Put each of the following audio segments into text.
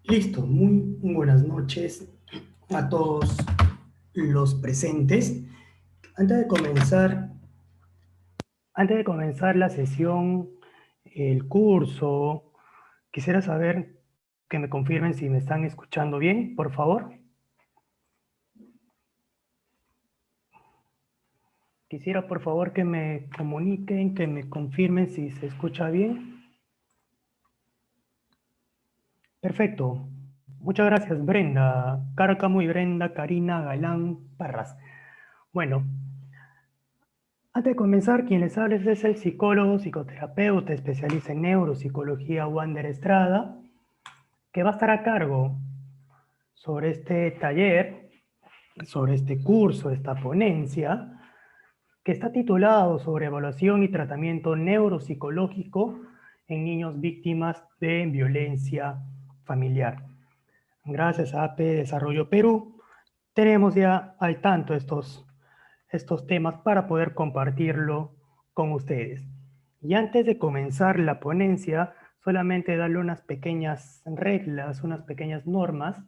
Listo, muy buenas noches a todos los presentes. Antes de comenzar, antes de comenzar la sesión, el curso, quisiera saber que me confirmen si me están escuchando bien, por favor. Quisiera, por favor, que me comuniquen, que me confirmen si se escucha bien. Perfecto. Muchas gracias, Brenda. Cárcamo y Brenda, Karina, Galán, Parras. Bueno, antes de comenzar, quien les habla es el psicólogo, psicoterapeuta, especialista en neuropsicología, Wander Estrada, que va a estar a cargo sobre este taller, sobre este curso, esta ponencia, que está titulado sobre evaluación y tratamiento neuropsicológico en niños víctimas de violencia familiar. Gracias a AP Desarrollo Perú, tenemos ya al tanto estos temas para poder compartirlo con ustedes. Y antes de comenzar la ponencia, solamente darle unas pequeñas reglas, unas pequeñas normas,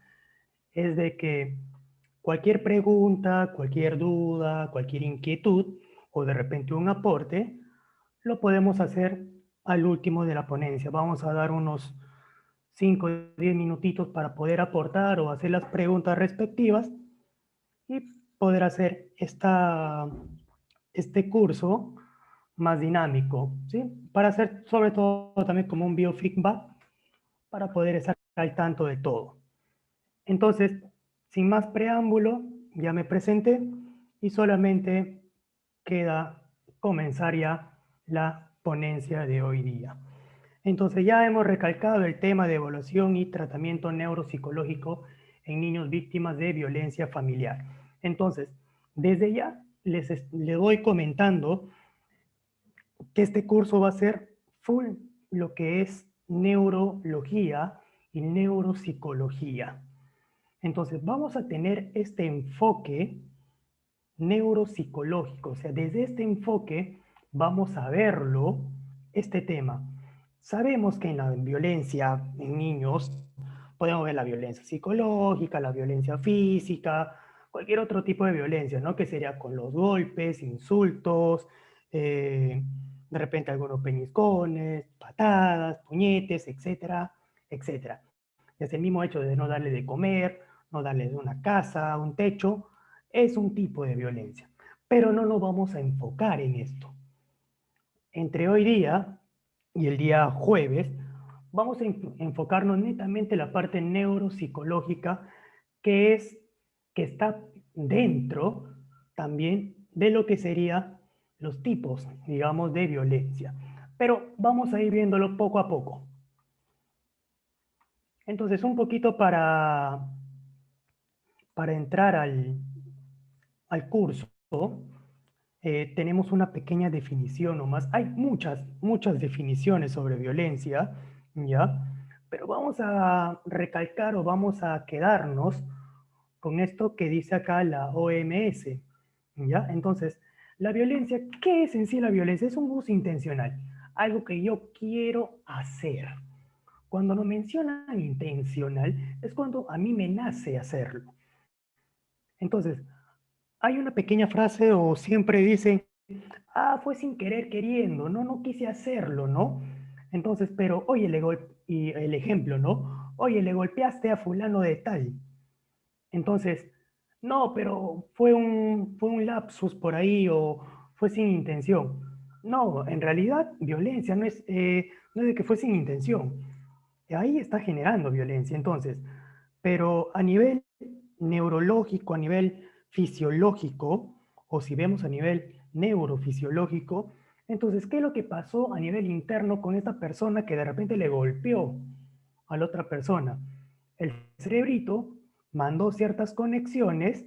es de que cualquier pregunta, cualquier duda, cualquier inquietud o de repente un aporte, lo podemos hacer al último de la ponencia. Vamos a dar unos 5 o 10 minutitos para poder aportar o hacer las preguntas respectivas y poder hacer este curso más dinámico, ¿sí? Para hacer sobre todo también como un biofeedback para poder estar al tanto de todo. Entonces, sin más preámbulo, ya me presenté y solamente queda comenzar ya la ponencia de hoy día. Entonces ya hemos recalcado el tema de evaluación y tratamiento neuropsicológico en niños víctimas de violencia familiar. Entonces, desde ya les voy comentando que este curso va a ser full lo que es neurología y neuropsicología. Entonces, vamos a tener este enfoque neuropsicológico, o sea, desde este enfoque vamos a verlo, este tema. Sabemos que en la violencia en niños podemos ver la violencia psicológica, la violencia física, cualquier otro tipo de violencia, ¿no? Que sería con los golpes, insultos, de repente algunos peñiscones, patadas, puñetes, etcétera, etcétera. Es el mismo hecho de no darle de comer, no darle de una casa, un techo, es un tipo de violencia. Pero no nos vamos a enfocar en esto. Entre hoy día y el día jueves, vamos a enfocarnos netamente en la parte neuropsicológica que está dentro también de lo que serían los tipos, digamos, de violencia. Pero vamos a ir viéndolo poco a poco. Entonces, un poquito para entrar al curso, tenemos una pequeña definición nomás. Hay muchas definiciones sobre violencia, ¿ya? Pero vamos a recalcar o vamos a quedarnos con esto que dice acá la OMS, ¿ya? Entonces, la violencia, ¿qué es en sí la violencia? Es un uso intencional, algo que yo quiero hacer. Cuando lo mencionan intencional, es cuando a mí me nace hacerlo. Entonces, hay una pequeña frase o siempre dicen, ah, fue sin querer queriendo, no quise hacerlo, ¿no? Entonces, pero, oye, y el ejemplo, ¿no? Oye, le golpeaste a fulano de tal. Entonces, no, pero fue un lapsus por ahí o fue sin intención. No, en realidad, violencia no es de que fue sin intención. Ahí está generando violencia, entonces. Pero a nivel neurológico, a nivel fisiológico, o si vemos a nivel neurofisiológico, entonces, ¿qué es lo que pasó a nivel interno con esta persona que de repente le golpeó a la otra persona? El cerebrito mandó ciertas conexiones,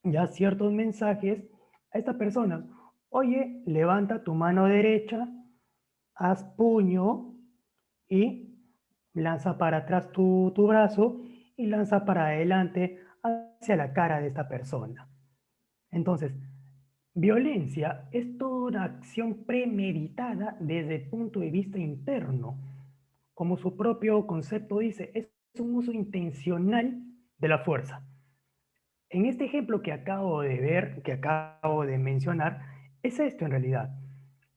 ya ciertos mensajes a esta persona. Oye, levanta tu mano derecha, haz puño y lanza para atrás tu brazo y lanza para adelante hacia la cara de esta persona. Entonces, violencia es toda una acción premeditada desde el punto de vista interno. como su propio concepto dice, es un uso intencional de la fuerza. En este ejemplo que acabo de ver, que acabo de mencionar, es esto en realidad.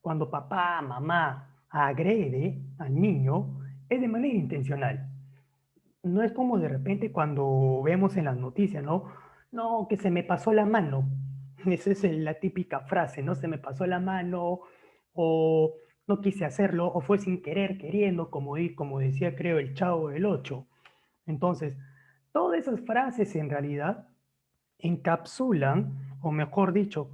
Cuando papá, mamá agrede al niño, es de manera intencional. No es como de repente cuando vemos en las noticias, ¿no? No, que se me pasó la mano. Esa es la típica frase, ¿no? Se me pasó la mano, o no quise hacerlo, o fue sin querer, queriendo, como decía, creo, el Chavo del Ocho. Entonces, todas esas frases en realidad encapsulan, o mejor dicho,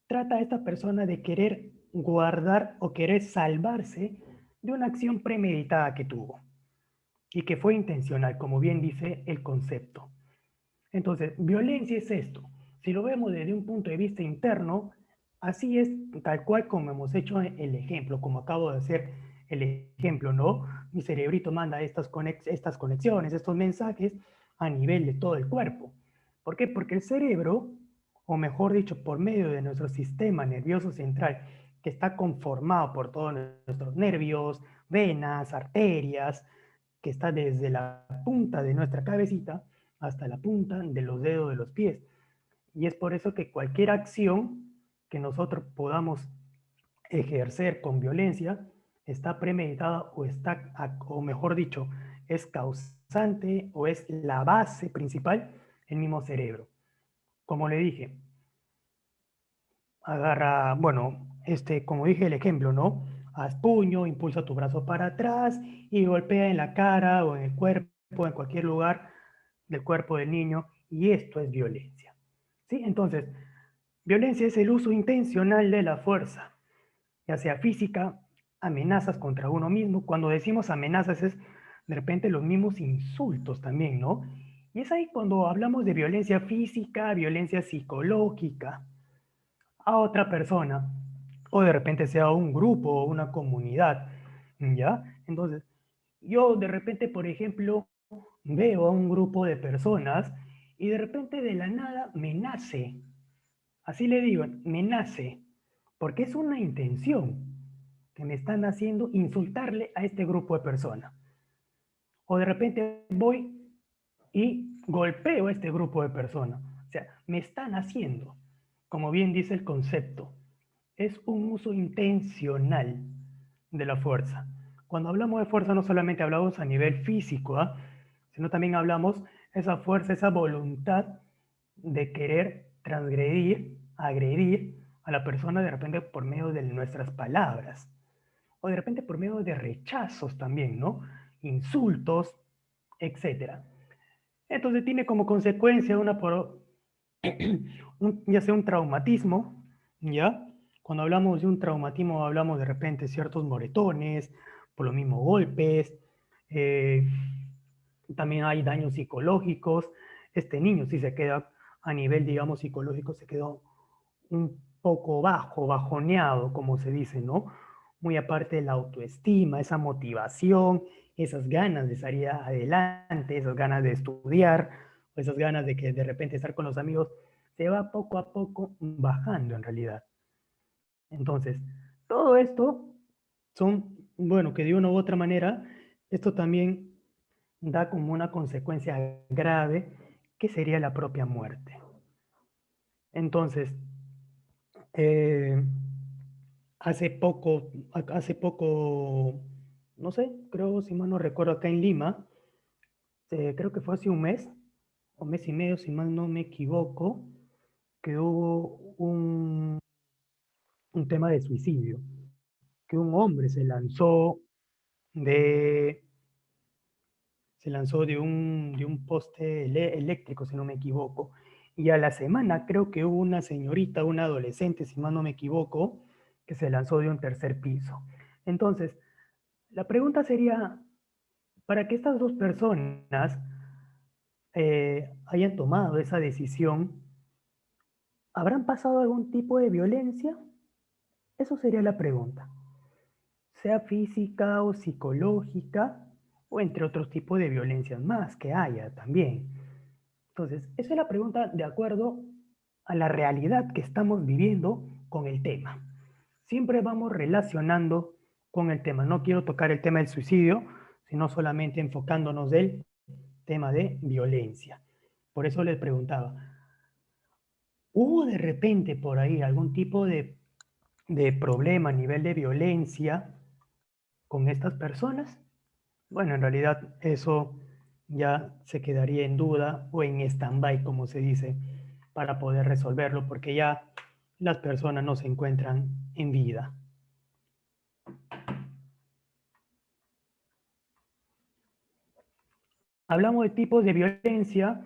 trata a esta persona de querer guardar o querer salvarse de una acción premeditada que tuvo y que fue intencional, como bien dice el concepto. Entonces, violencia es esto. Si lo vemos desde un punto de vista interno, así es tal cual como hemos hecho el ejemplo, como acabo de hacer el ejemplo, ¿no? Mi cerebrito manda estas conexiones, estos mensajes a nivel de todo el cuerpo. ¿Por qué? Porque el cerebro, o mejor dicho, por medio de nuestro sistema nervioso central, que está conformado por todos nuestros nervios, venas, arterias, que está desde la punta de nuestra cabecita hasta la punta de los dedos de los pies. Y es por eso que cualquier acción que nosotros podamos ejercer con violencia está premeditada o mejor dicho, es causante o es la base principal el mismo cerebro. Como le dije, agarra, bueno, como dije el ejemplo, ¿no? Haz puño, impulsa tu brazo para atrás y golpea en la cara o en el cuerpo, en cualquier lugar del cuerpo del niño, y esto es violencia. ¿Sí? Entonces, violencia es el uso intencional de la fuerza, ya sea física, amenazas contra uno mismo. Cuando decimos amenazas es de repente los mismos insultos también, ¿no? Y es ahí cuando hablamos de violencia física, violencia psicológica a otra persona, o de repente sea un grupo o una comunidad, ¿ya? Entonces, yo de repente, por ejemplo, veo a un grupo de personas y de repente de la nada me nace, así le digo, me nace, porque es una intención que me están haciendo insultarle a este grupo de personas. O de repente voy y golpeo a este grupo de personas. O sea, me están haciendo, como bien dice el concepto, es un uso intencional de la fuerza. Cuando hablamos de fuerza no solamente hablamos a nivel físico, ¿ah? Sino también hablamos esa fuerza, esa voluntad de querer transgredir, agredir a la persona de repente por medio de nuestras palabras o de repente por medio de rechazos también, ¿no? Insultos, etcétera. Entonces tiene como consecuencia ya sea un traumatismo, ¿ya? Cuando hablamos de un traumatismo hablamos de repente ciertos moretones, por los mismos golpes, eh, también hay daños psicológicos. Este niño si se queda a nivel, digamos, psicológico, se quedó un poco bajoneado, como se dice, ¿no? Muy aparte de la autoestima, esa motivación, esas ganas de salir adelante, esas ganas de estudiar, o esas ganas de que de repente estar con los amigos, se va poco a poco bajando en realidad. Entonces, todo esto son, bueno, que de una u otra manera, esto también da como una consecuencia grave que sería la propia muerte. Entonces, eh, hace poco, no sé, creo, si mal no recuerdo, acá en Lima, creo que fue hace un mes, o mes y medio, si mal no me equivoco, que hubo un tema de suicidio, que un hombre de, se lanzó de un poste eléctrico, si no me equivoco, y a la semana creo que hubo una señorita, una adolescente, si mal no me equivoco, que se lanzó de un tercer piso. Entonces, la pregunta sería, para que estas dos personas hayan tomado esa decisión, ¿habrán pasado algún tipo de violencia? Eso sería la pregunta. Sea física o psicológica, o entre otros tipos de violencias más que haya también. Entonces, esa es la pregunta de acuerdo a la realidad que estamos viviendo con el tema. Siempre vamos relacionando con el tema. No quiero tocar el tema del suicidio, sino solamente enfocándonos del tema de violencia. Por eso les preguntaba, ¿hubo de repente por ahí algún tipo de problema a nivel de violencia con estas personas? Bueno, en realidad eso ya se quedaría en duda o en stand-by, como se dice, para poder resolverlo, porque ya las personas no se encuentran en vida. Hablamos de tipos de violencia,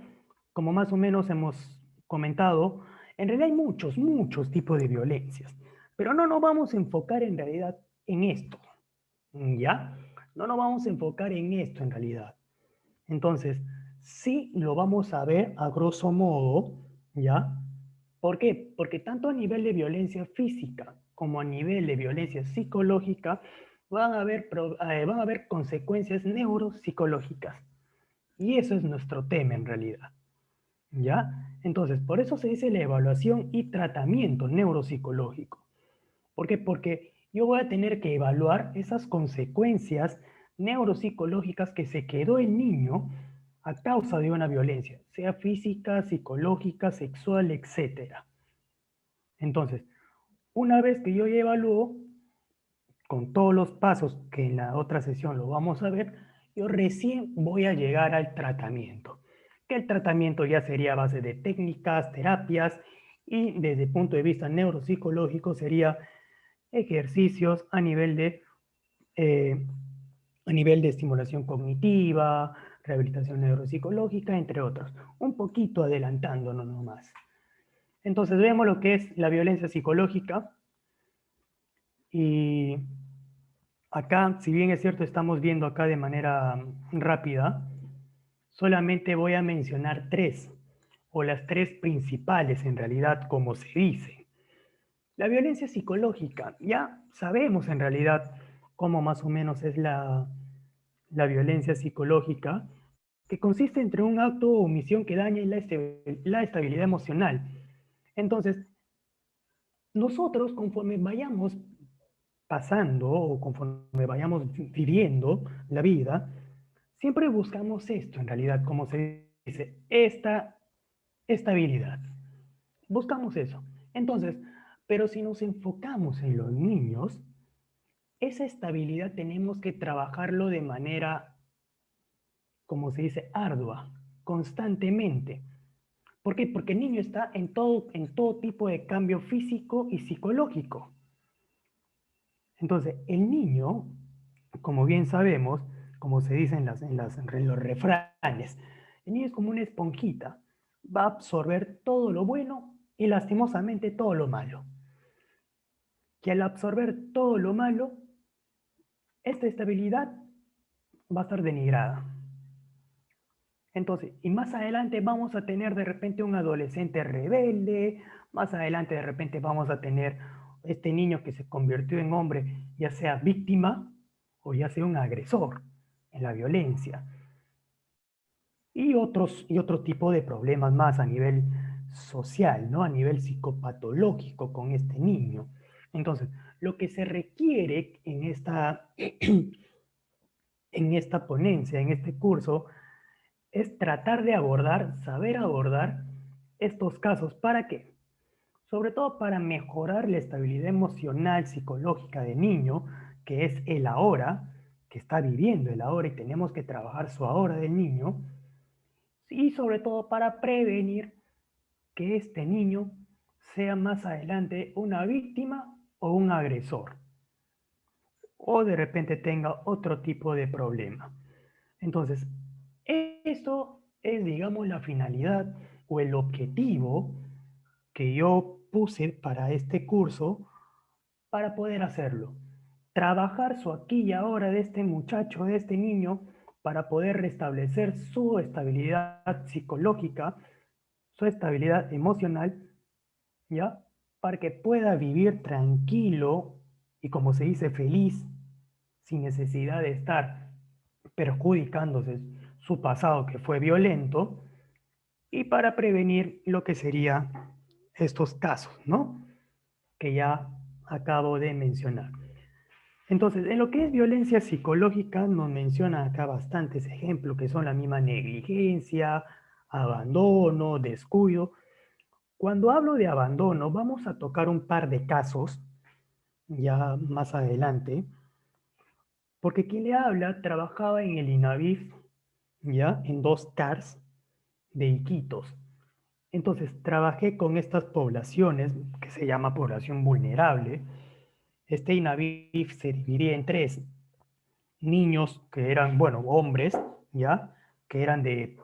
como más o menos hemos comentado, en realidad hay muchos tipos de violencias, pero no nos vamos a enfocar en realidad en esto, ¿ya? No nos vamos a enfocar en esto en realidad. Entonces, sí lo vamos a ver a grosso modo, ¿ya? ¿Por qué? Porque tanto a nivel de violencia física como a nivel de violencia psicológica van a haber consecuencias neuropsicológicas. Y eso es nuestro tema en realidad, ¿ya? Entonces, por eso se dice la evaluación y tratamiento neuropsicológico. ¿Por qué? Porque yo voy a tener que evaluar esas consecuencias neuropsicológicas que se quedó el niño a causa de una violencia, sea física, psicológica, sexual, etcétera. Entonces, una vez que yo ya evalúo, con todos los pasos que en la otra sesión lo vamos a ver, yo recién voy a llegar al tratamiento. Que el tratamiento ya sería a base de técnicas, terapias y desde el punto de vista neuropsicológico sería ejercicios eh, a nivel de estimulación cognitiva, rehabilitación neuropsicológica, entre otros. Un poquito adelantándonos nomás. Entonces vemos lo que es la violencia psicológica y acá, si bien es cierto, estamos viendo acá de manera rápida, solamente voy a mencionar tres, o las tres principales en realidad, como se dice. La violencia psicológica, ya sabemos en realidad cómo más o menos es la violencia psicológica, que consiste entre un acto o omisión que daña la estabilidad emocional. Entonces, nosotros conforme vayamos pasando o conforme vayamos viviendo la vida, siempre buscamos esto, en realidad, como se dice, esta estabilidad. Buscamos eso. Entonces, pero si nos enfocamos en los niños, esa estabilidad tenemos que trabajarlo de manera, como se dice, ardua, constantemente. ¿Por qué? Porque el niño está en todo tipo de cambio físico y psicológico. Entonces, el niño, como bien sabemos, como se dice en los refranes, el niño es como una esponjita, va a absorber todo lo bueno y lastimosamente todo lo malo. Que al absorber todo lo malo, esta estabilidad va a estar denigrada. Entonces, y más adelante vamos a tener de repente un adolescente rebelde, más adelante de repente vamos a tener este niño que se convirtió en hombre, ya sea víctima o ya sea un agresor en la violencia. Y otro tipo de problemas más a nivel social, ¿no? A nivel psicopatológico con este niño. Entonces, lo que se requiere en esta ponencia, en este curso, es tratar de abordar, saber abordar estos casos. ¿Para qué? Sobre todo para mejorar la estabilidad emocional, psicológica del niño, que es el ahora, que está viviendo el ahora y tenemos que trabajar su ahora del niño, y sobre todo para prevenir que este niño sea más adelante una víctima o un agresor, o de repente tenga otro tipo de problema. Entonces, eso es, digamos, la finalidad o el objetivo que yo puse para este curso para poder hacerlo. Trabajar su aquí y ahora de este muchacho, de este niño, para poder restablecer su estabilidad psicológica, su estabilidad emocional, ¿ya? Para que pueda vivir tranquilo y, como se dice, feliz, sin necesidad de estar perjudicándose su pasado que fue violento y para prevenir lo que serían estos casos, ¿no? Que ya acabo de mencionar. Entonces, en lo que es violencia psicológica, nos menciona acá bastantes ejemplos que son la misma negligencia, abandono, descuido. Cuando hablo de abandono, vamos a tocar un par de casos ya más adelante, porque quien le habla trabajaba en el INAVIF, ya, en dos CARS de Iquitos. Entonces, trabajé con estas poblaciones, que se llama población vulnerable. Este INAVIF se dividía en tres: niños que eran, bueno, hombres, ¿ya? Que eran de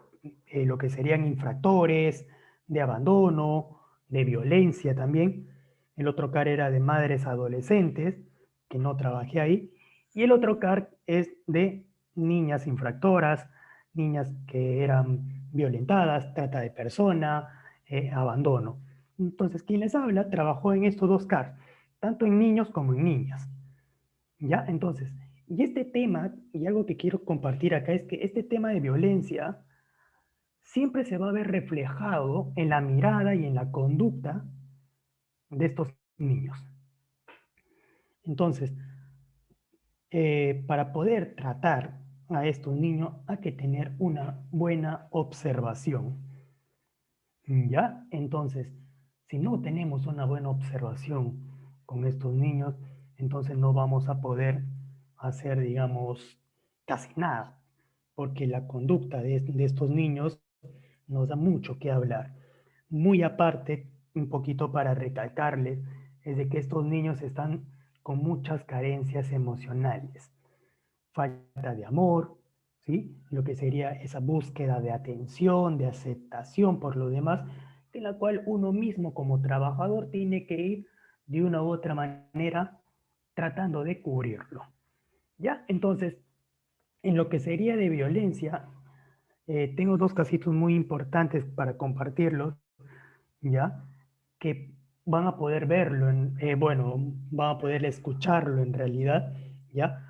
lo que serían infractores, de abandono, de violencia también. El otro CAR era de madres adolescentes, que no trabajé ahí. Y el otro CAR es de niñas infractoras, niñas que eran violentadas, trata de persona, abandono. Entonces, quien les habla trabajó en estos dos CAR, tanto en niños como en niñas. ¿Ya? Entonces, y este tema, y algo que quiero compartir acá, es que este tema de violencia siempre se va a ver reflejado en la mirada y en la conducta de estos niños. Entonces, para poder tratar a estos niños hay que tener una buena observación. ¿Ya? Entonces, si no tenemos una buena observación con estos niños, entonces no vamos a poder hacer, digamos, casi nada, porque la conducta de estos niños nos da mucho que hablar. Muy aparte, un poquito para recalcarles, es de que estos niños están con muchas carencias emocionales, falta de amor, ¿sí? Lo que sería esa búsqueda de atención, de aceptación por lo demás, en la cual uno mismo como trabajador tiene que ir de una u otra manera tratando de cubrirlo. ¿Ya? Entonces, en lo que sería de violencia, tengo dos casitos muy importantes para compartirlos, ¿ya? Que van a poder verlo, bueno, van a poder escucharlo en realidad, ¿ya?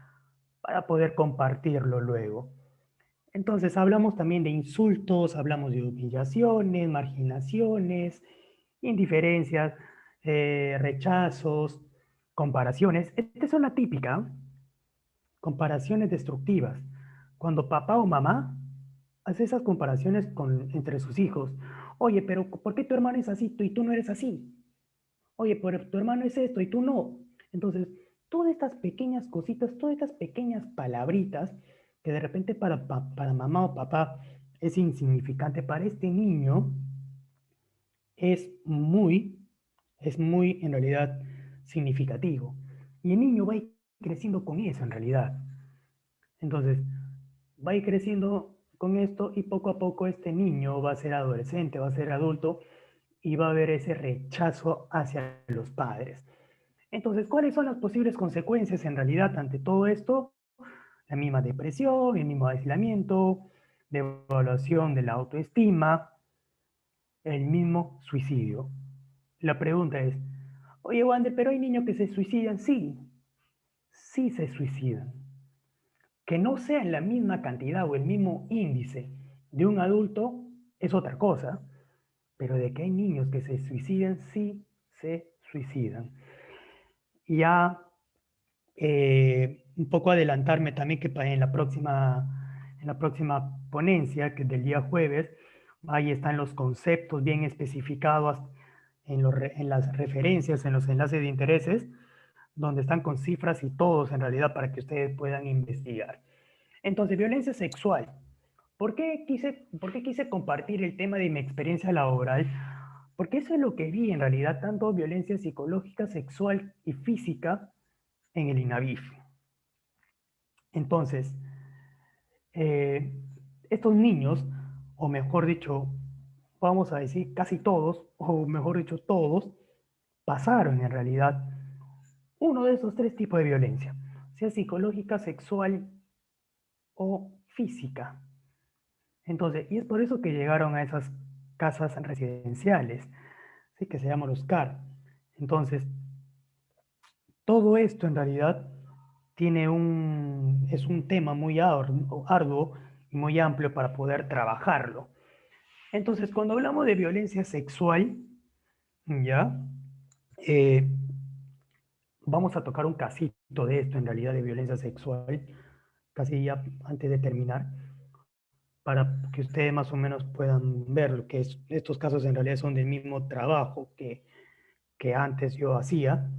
Para poder compartirlo luego. Entonces, hablamos también de insultos, hablamos de humillaciones, marginaciones, indiferencias, rechazos, comparaciones. Esta es una típica, comparaciones destructivas. Cuando papá o mamá hace esas comparaciones entre sus hijos. Oye, pero ¿por qué tu hermano es así y tú no eres así? Oye, pero tu hermano es esto y tú no. Entonces, todas estas pequeñas cositas, todas estas pequeñas palabritas que de repente para mamá o papá es insignificante, para este niño es muy, es muy en realidad significativo. Y el niño va a ir creciendo con eso en realidad. Entonces, va a ir creciendo con esto y poco a poco este niño va a ser adolescente, va a ser adulto y va a haber ese rechazo hacia los padres. Entonces, ¿cuáles son las posibles consecuencias en realidad ante todo esto? La misma depresión, el mismo aislamiento, devaluación de la autoestima, el mismo suicidio. La pregunta es, oye, Wander, pero hay niños que se suicidan. Sí, sí se suicidan. Que no sea en la misma cantidad o el mismo índice de un adulto es otra cosa, pero de que hay niños que se suicidan, sí se suicidan. Y ya un poco adelantarme también que en la próxima ponencia, que es del día jueves, ahí están los conceptos bien especificados en las referencias, en los enlaces de intereses, donde están con cifras y todos en realidad para que ustedes puedan investigar. Entonces, violencia sexual. Por qué quise compartir el tema de mi experiencia laboral? Porque eso es lo que vi en realidad, tanto violencia psicológica, sexual y física en el INAVIF. Entonces, eh, estos niños, o mejor dicho, vamos a decir casi todos, o mejor dicho todos, pasaron en realidad uno de esos tres tipos de violencia, sea psicológica, sexual o física. Entonces, y es por eso que llegaron a esas casas residenciales, ¿sí? Que se llaman los CAR. Entonces, todo esto en realidad es un tema muy arduo y muy amplio para poder trabajarlo. Entonces, cuando hablamos de violencia sexual, ¿ya? Eh, vamos a tocar un casito de esto, en realidad, de violencia sexual, casi ya antes de terminar, para que ustedes más o menos puedan ver lo que es, estos casos en realidad son del mismo trabajo que antes yo hacía,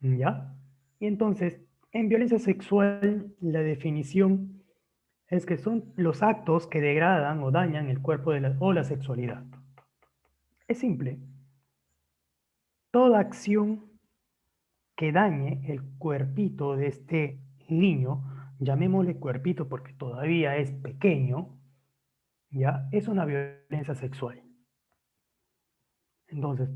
¿ya? Y entonces, en violencia sexual, la definición es que son los actos que degradan o dañan el cuerpo o la sexualidad. Es simple. Toda acción que dañe el cuerpito de este niño, llamémosle cuerpito porque todavía es pequeño, ¿ya? Es una violencia sexual. Entonces,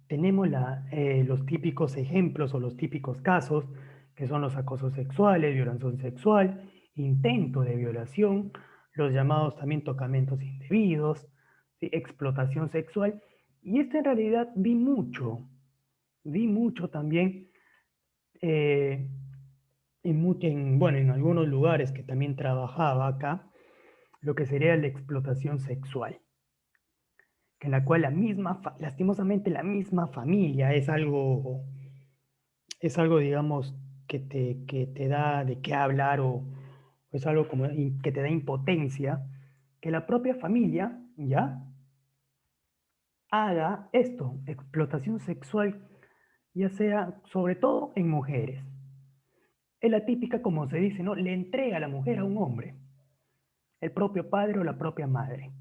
tenemos los típicos ejemplos o los típicos casos, que son los acosos sexuales, violación sexual, intento de violación, los llamados también tocamientos indebidos, ¿sí? Explotación sexual. Y esto en realidad vi mucho también eh, bueno, en algunos lugares que también trabajaba acá, lo que sería la explotación sexual, en la cual lastimosamente la misma familia es algo, digamos, que te da de qué hablar o es algo como que te da impotencia, que la propia familia, ¿ya? Haga esto, explotación sexual, ya sea sobre todo en mujeres. Es la típica, como se dice, ¿no? Le entrega a la mujer a un hombre, el propio padre o la propia madre.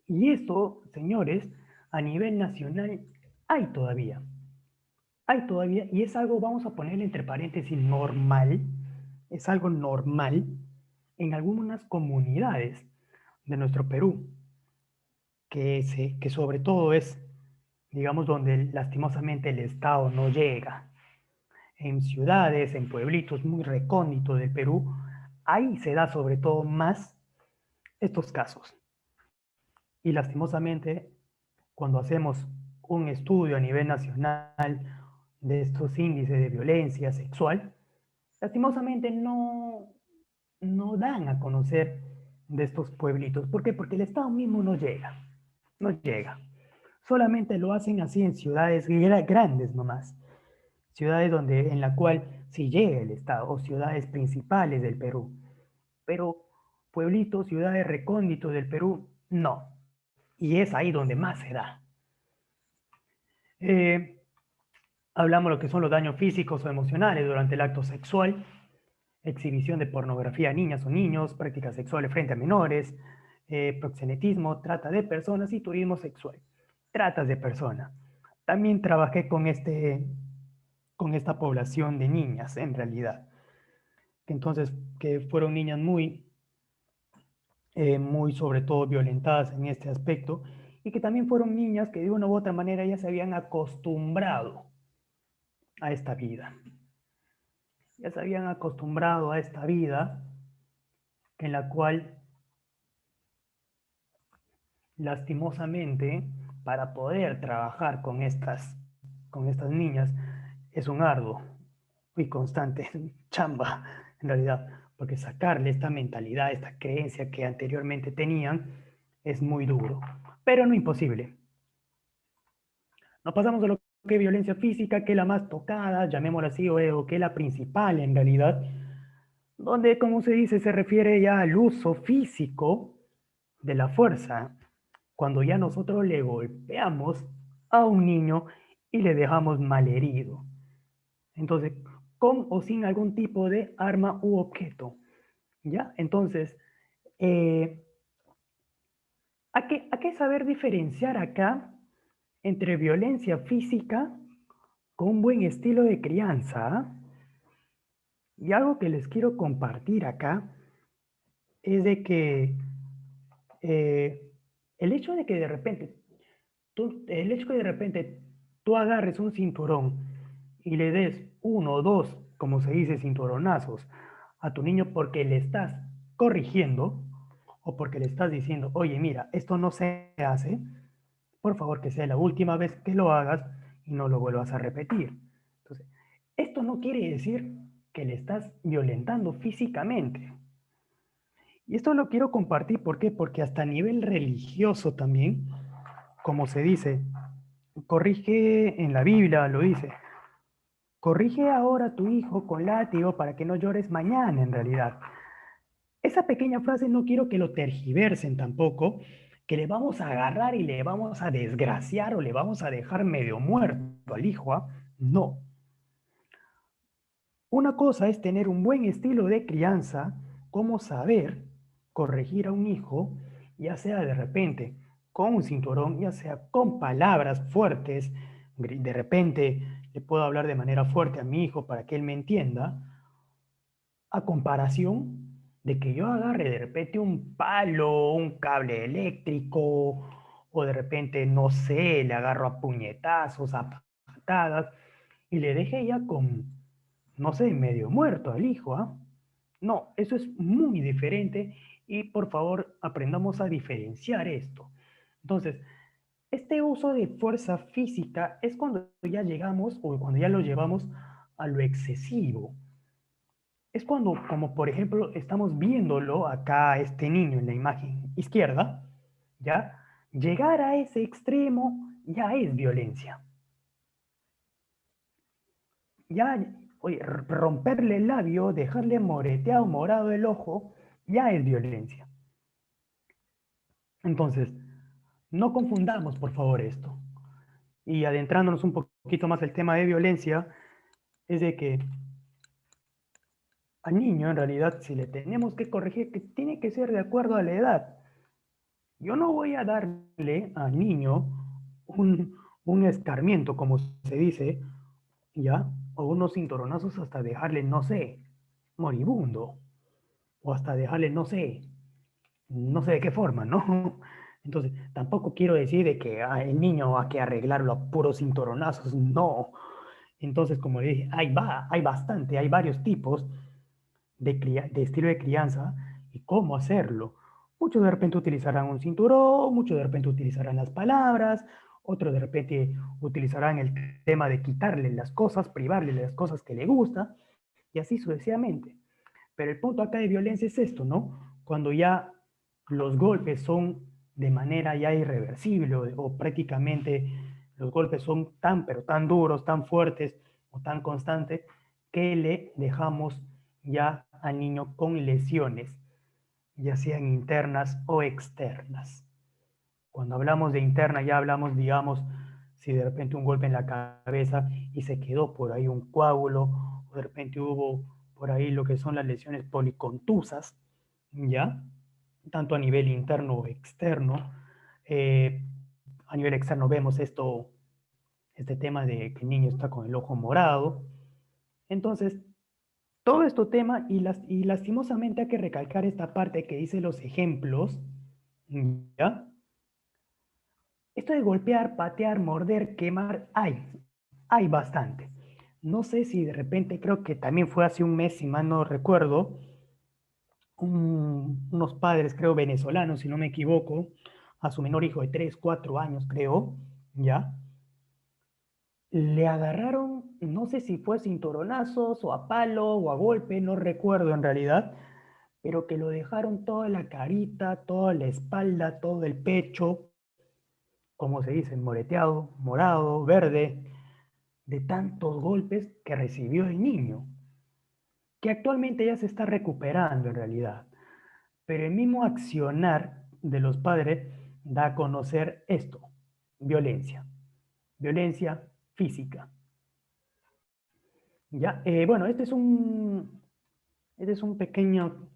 Y esto, señores, a nivel nacional hay todavía. Hay todavía, y es algo, vamos a ponerle entre paréntesis, normal, es algo normal en algunas comunidades de nuestro Perú, que sobre todo es, digamos, donde lastimosamente el Estado no llega. En ciudades, en pueblitos muy recónditos del Perú, ahí se da sobre todo más estos casos. Y lastimosamente, cuando hacemos un estudio a nivel nacional de estos índices de violencia sexual, lastimosamente no dan a conocer de estos pueblitos. ¿Por qué? Porque el Estado mismo no llega, no llega. Solamente lo hacen así en ciudades grandes nomás, ciudades donde, en la cual sí llega el Estado, o ciudades principales del Perú. Pero pueblitos, ciudades recónditos del Perú, no. Y es ahí donde más se da. Eh, Hablamos de lo que son los daños físicos o emocionales durante el acto sexual, exhibición de pornografía a niñas o niños, prácticas sexuales frente a menores, proxenetismo, trata de personas y turismo sexual. Tratas de personas. También trabajé con esta población de niñas, en realidad. Entonces, que fueron niñas muy sobre todo violentadas en este aspecto, y que también fueron niñas que de una u otra manera ya se habían acostumbrado a esta vida. Ya se habían acostumbrado a esta vida en la cual, lastimosamente, para poder trabajar con estas niñas, es un arduo y constante chamba, en realidad, porque sacarle esta mentalidad, esta creencia que anteriormente tenían, es muy duro, pero no imposible. Nos pasamos a lo que es violencia física, que es la más tocada, llamémosla así, o que es la principal en realidad, donde, como se dice, se refiere ya al uso físico de la fuerza, cuando ya nosotros le golpeamos a un niño y le dejamos malherido. Entonces, con o sin algún tipo de arma u objeto. ¿Ya? Entonces, eh, hay que saber diferenciar acá entre violencia física con un buen estilo de crianza. ¿Ah? Y algo que les quiero compartir acá es de que eh, el hecho de que de repente el hecho que de repente tú agarres un cinturón y le des uno o dos, como se dice, cinturonazos a tu niño porque le estás corrigiendo o porque le estás diciendo, oye, mira, esto no se hace, por favor que sea la última vez que lo hagas y no lo vuelvas a repetir. Entonces, esto no quiere decir que le estás violentando físicamente. Y esto lo quiero compartir, ¿por qué? Porque hasta a nivel religioso también, como se dice, corrige en la Biblia, lo dice, corrige ahora a tu hijo con látigo para que no llores mañana, en realidad. Esa pequeña frase no quiero que lo tergiversen tampoco, que le vamos a agarrar y le vamos a desgraciar o le vamos a dejar medio muerto al hijo, ¿ah? No. Una cosa es tener un buen estilo de crianza, cómo saber corregir a un hijo, ya sea de repente con un cinturón, ya sea con palabras fuertes, de repente le puedo hablar de manera fuerte a mi hijo para que él me entienda, a comparación de que yo agarre de repente un palo, un cable eléctrico, o de repente, no sé, le agarro a puñetazos, a patadas, y le deje ya con, no sé, medio muerto al hijo, ¿ah? No, eso es muy diferente y por favor aprendamos a diferenciar esto. Entonces, este uso de fuerza física es cuando ya llegamos o cuando ya lo llevamos a lo excesivo. Es cuando, como por ejemplo, estamos viéndolo acá, este niño en la imagen izquierda, ¿ya? Llegar a ese extremo ya es violencia. Ya, oye, romperle el labio, dejarle moreteado, morado el ojo, ya es violencia. Entonces, no confundamos, por favor, esto. Y adentrándonos un poquito más el tema de violencia, es de que al niño, en realidad, si le tenemos que corregir, que tiene que ser de acuerdo a la edad. Yo no voy a darle al niño un escarmiento, como se dice, ¿ya? O unos cinturonazos hasta dejarle, no sé, moribundo. O hasta dejarle, no sé de qué forma, ¿no? Entonces, tampoco quiero decir de que el niño hay que arreglarlo a puros cinturonazos, no. Entonces, como le dije, hay bastante, hay varios tipos de estilo de crianza y cómo hacerlo. Muchos de repente utilizarán un cinturón, muchos de repente utilizarán las palabras, otros de repente utilizarán el tema de quitarle las cosas, privarle las cosas que le gusta, y así sucesivamente. Pero el punto acá de violencia es esto, ¿no? Cuando ya los golpes son de manera ya irreversible o prácticamente los golpes son tan, pero tan duros, tan fuertes o tan constantes que le dejamos ya al niño con lesiones, ya sean internas o externas. Cuando hablamos de interna ya hablamos, digamos, si de repente un golpe en la cabeza y se quedó por ahí un coágulo, o de repente hubo por ahí lo que son las lesiones policontusas, ¿ya? Tanto a nivel interno o externo. Eh, a nivel externo vemos esto, este tema de que el niño está con el ojo morado. Entonces, todo esto tema y lastimosamente hay que recalcar esta parte que dice los ejemplos, ¿ya? Esto de golpear, patear, morder, quemar, hay bastante. No sé si de repente, creo que también fue hace un mes, si mal no recuerdo, unos padres, creo, venezolanos, si no me equivoco, a su menor hijo de 3 4 años, creo, ¿ya? Le agarraron, no sé si fue cinturonazos o a palo o a golpe, no recuerdo en realidad, pero que lo dejaron toda la carita, toda la espalda, todo el pecho, como se dice, moreteado, morado, verde, de tantos golpes que recibió el niño, que actualmente ya se está recuperando en realidad. Pero el mismo accionar de los padres da a conocer esto, violencia, violencia física. Ya, bueno, este es un pequeño,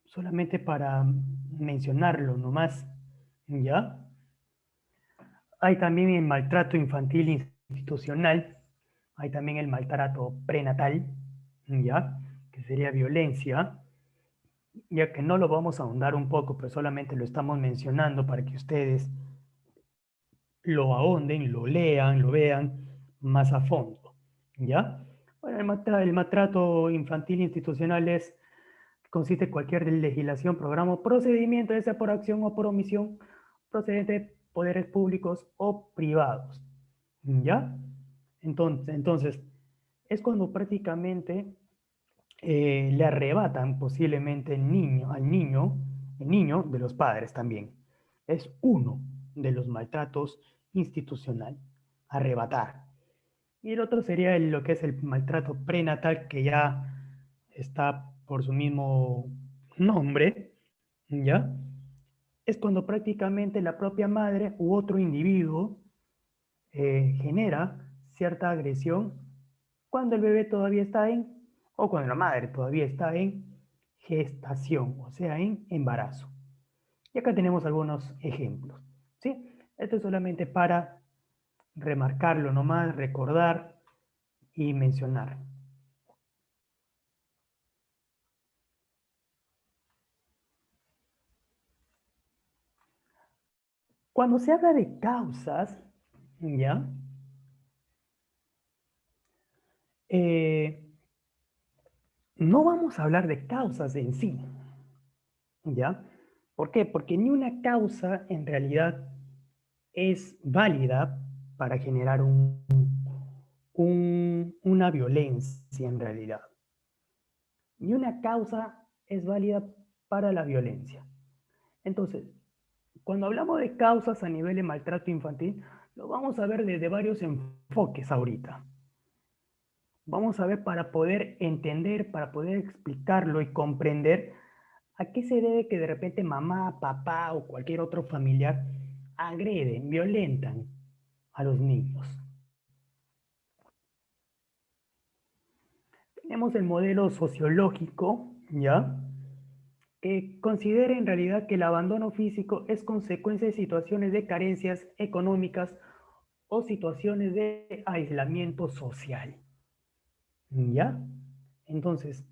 solamente para mencionarlo nomás, ¿ya? Hay también el maltrato infantil institucional, hay también el maltrato prenatal, ¿ya? Que sería violencia, ya que no lo vamos a ahondar un poco, pero solamente lo estamos mencionando para que ustedes lo ahonden, lo lean, lo vean más a fondo, ¿ya? Bueno, el maltrato infantil institucional consiste en cualquier legislación, programa o procedimiento, ya sea por acción o por omisión, procedente de poderes públicos o privados, ¿ya? Entonces es cuando prácticamente le arrebatan posiblemente el niño de los padres también. Es uno de los maltratos institucional, arrebatar. Y el otro sería lo que es el maltrato prenatal, que ya está por su mismo nombre, ¿ya? Es cuando prácticamente la propia madre u otro individuo genera cierta agresión cuando el bebé todavía está o cuando la madre todavía está en gestación, o sea, en embarazo. Y acá tenemos algunos ejemplos, ¿sí? Esto es solamente para remarcarlo nomás, recordar y mencionar. Cuando se habla de causas, ¿ya? Eh, no vamos a hablar de causas en sí, ¿ya? ¿Por qué? Porque ni una causa en realidad es válida para generar una violencia en realidad. Ni una causa es válida para la violencia. Entonces, cuando hablamos de causas a nivel de maltrato infantil, lo vamos a ver desde varios enfoques ahorita. Vamos a ver para poder entender, para poder explicarlo y comprender a qué se debe que de repente mamá, papá o cualquier otro familiar agreden, violentan a los niños. Tenemos el modelo sociológico, ¿ya? Que considera en realidad que el abandono físico es consecuencia de situaciones de carencias económicas o situaciones de aislamiento social, ¿ya? Entonces,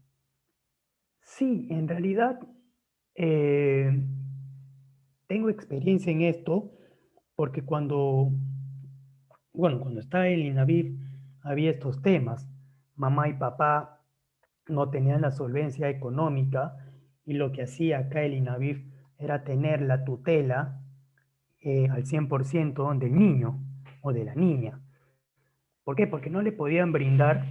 sí, en realidad eh, tengo experiencia en esto porque cuando estaba el INAVIF había estos temas. Mamá y papá no tenían la solvencia económica y lo que hacía acá el INAVIF era tener la tutela al 100% del niño o de la niña. ¿Por qué? Porque no le podían brindar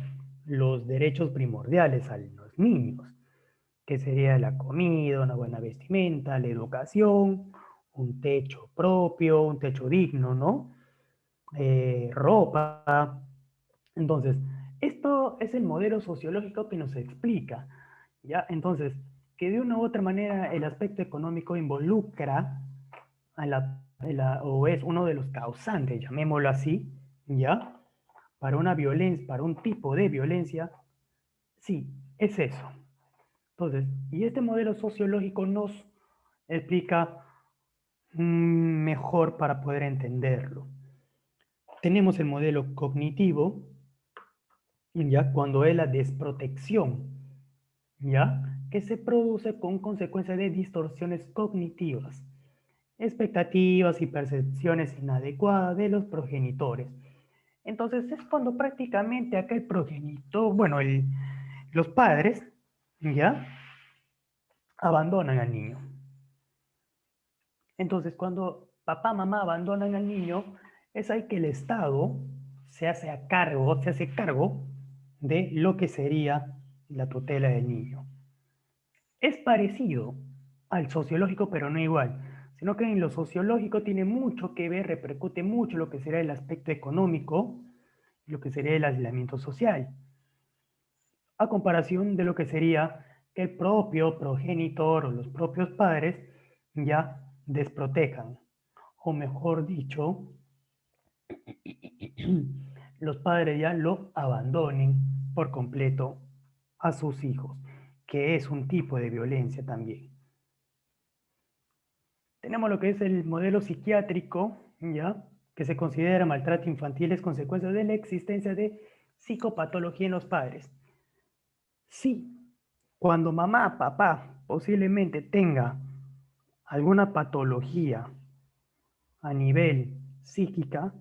los derechos primordiales a los niños, que sería la comida, una buena vestimenta, la educación, un techo propio, un techo digno, ¿no? Ropa. Entonces, esto es el modelo sociológico que nos explica, ¿ya? Entonces, que de una u otra manera el aspecto económico involucra o es uno de los causantes, llamémoslo así, ¿ya? Para una violencia, para un tipo de violencia, sí, es eso. Entonces, y este modelo sociológico nos explica mejor para poder entenderlo. Tenemos el modelo cognitivo, ¿ya? Cuando es la desprotección, ¿ya? Que se produce con consecuencia de distorsiones cognitivas, expectativas y percepciones inadecuadas de los progenitores. Entonces es cuando prácticamente acá el progenitor, bueno, los padres, ¿ya? Abandonan al niño. Entonces cuando papá, mamá abandonan al niño, es ahí que el Estado se hace cargo de lo que sería la tutela del niño. Es parecido al sociológico, pero no igual, sino que en lo sociológico tiene mucho que ver, repercute mucho lo que sería el aspecto económico, lo que sería el aislamiento social, a comparación de lo que sería que el propio progenitor o los propios padres ya desprotejan, o mejor dicho, los padres ya lo abandonen por completo a sus hijos, que es un tipo de violencia también. Tenemos lo que es el modelo psiquiátrico, ¿ya? Que se considera maltrato infantil es consecuencia de la existencia de psicopatología en los padres. Sí, cuando mamá, papá posiblemente tenga alguna patología a nivel psíquica,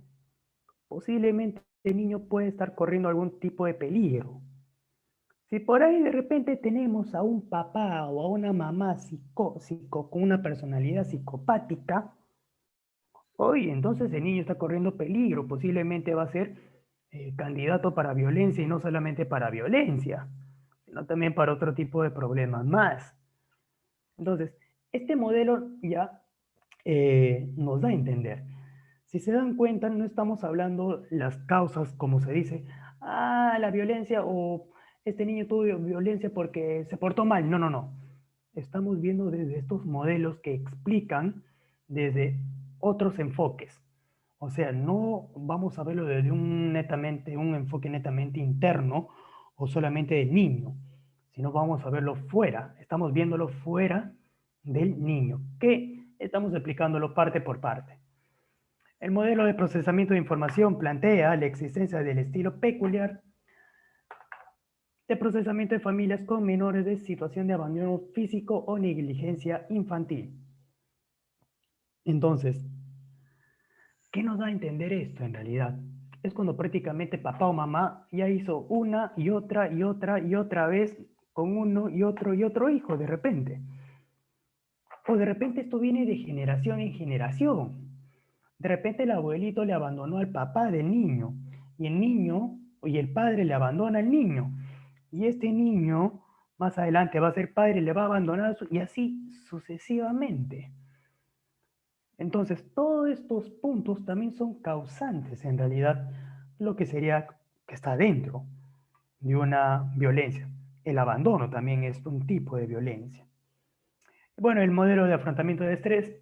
posiblemente el niño puede estar corriendo algún tipo de peligro. Si por ahí de repente tenemos a un papá o a una mamá con una personalidad psicopática, hoy entonces el niño está corriendo peligro, posiblemente va a ser candidato para violencia y no solamente para violencia, sino también para otro tipo de problemas más. Entonces, este modelo ya nos da a entender. Si se dan cuenta, no estamos hablando las causas, como se dice, la violencia o este niño tuvo violencia porque se portó mal. No, no, no. Estamos viendo desde estos modelos que explican desde otros enfoques. O sea, no vamos a verlo desde un enfoque netamente interno o solamente del niño, sino vamos a verlo fuera. Estamos viéndolo fuera del niño, que estamos explicándolo parte por parte. El modelo de procesamiento de información plantea la existencia del estilo peculiar de procesamiento de familias con menores de situación de abandono físico o negligencia infantil. Entonces, ¿qué nos da a entender esto en realidad? Es cuando prácticamente papá o mamá ya hizo una y otra y otra y otra vez con uno y otro hijo de repente. O de repente esto viene de generación en generación. De repente el abuelito le abandonó al papá del niño y el niño y el padre le abandona al niño. Y este niño más adelante va a ser padre, le va a abandonar y así sucesivamente. Entonces, todos estos puntos también son causantes en realidad lo que sería que está dentro de una violencia. El abandono también es un tipo de violencia. Bueno, el modelo de afrontamiento de estrés,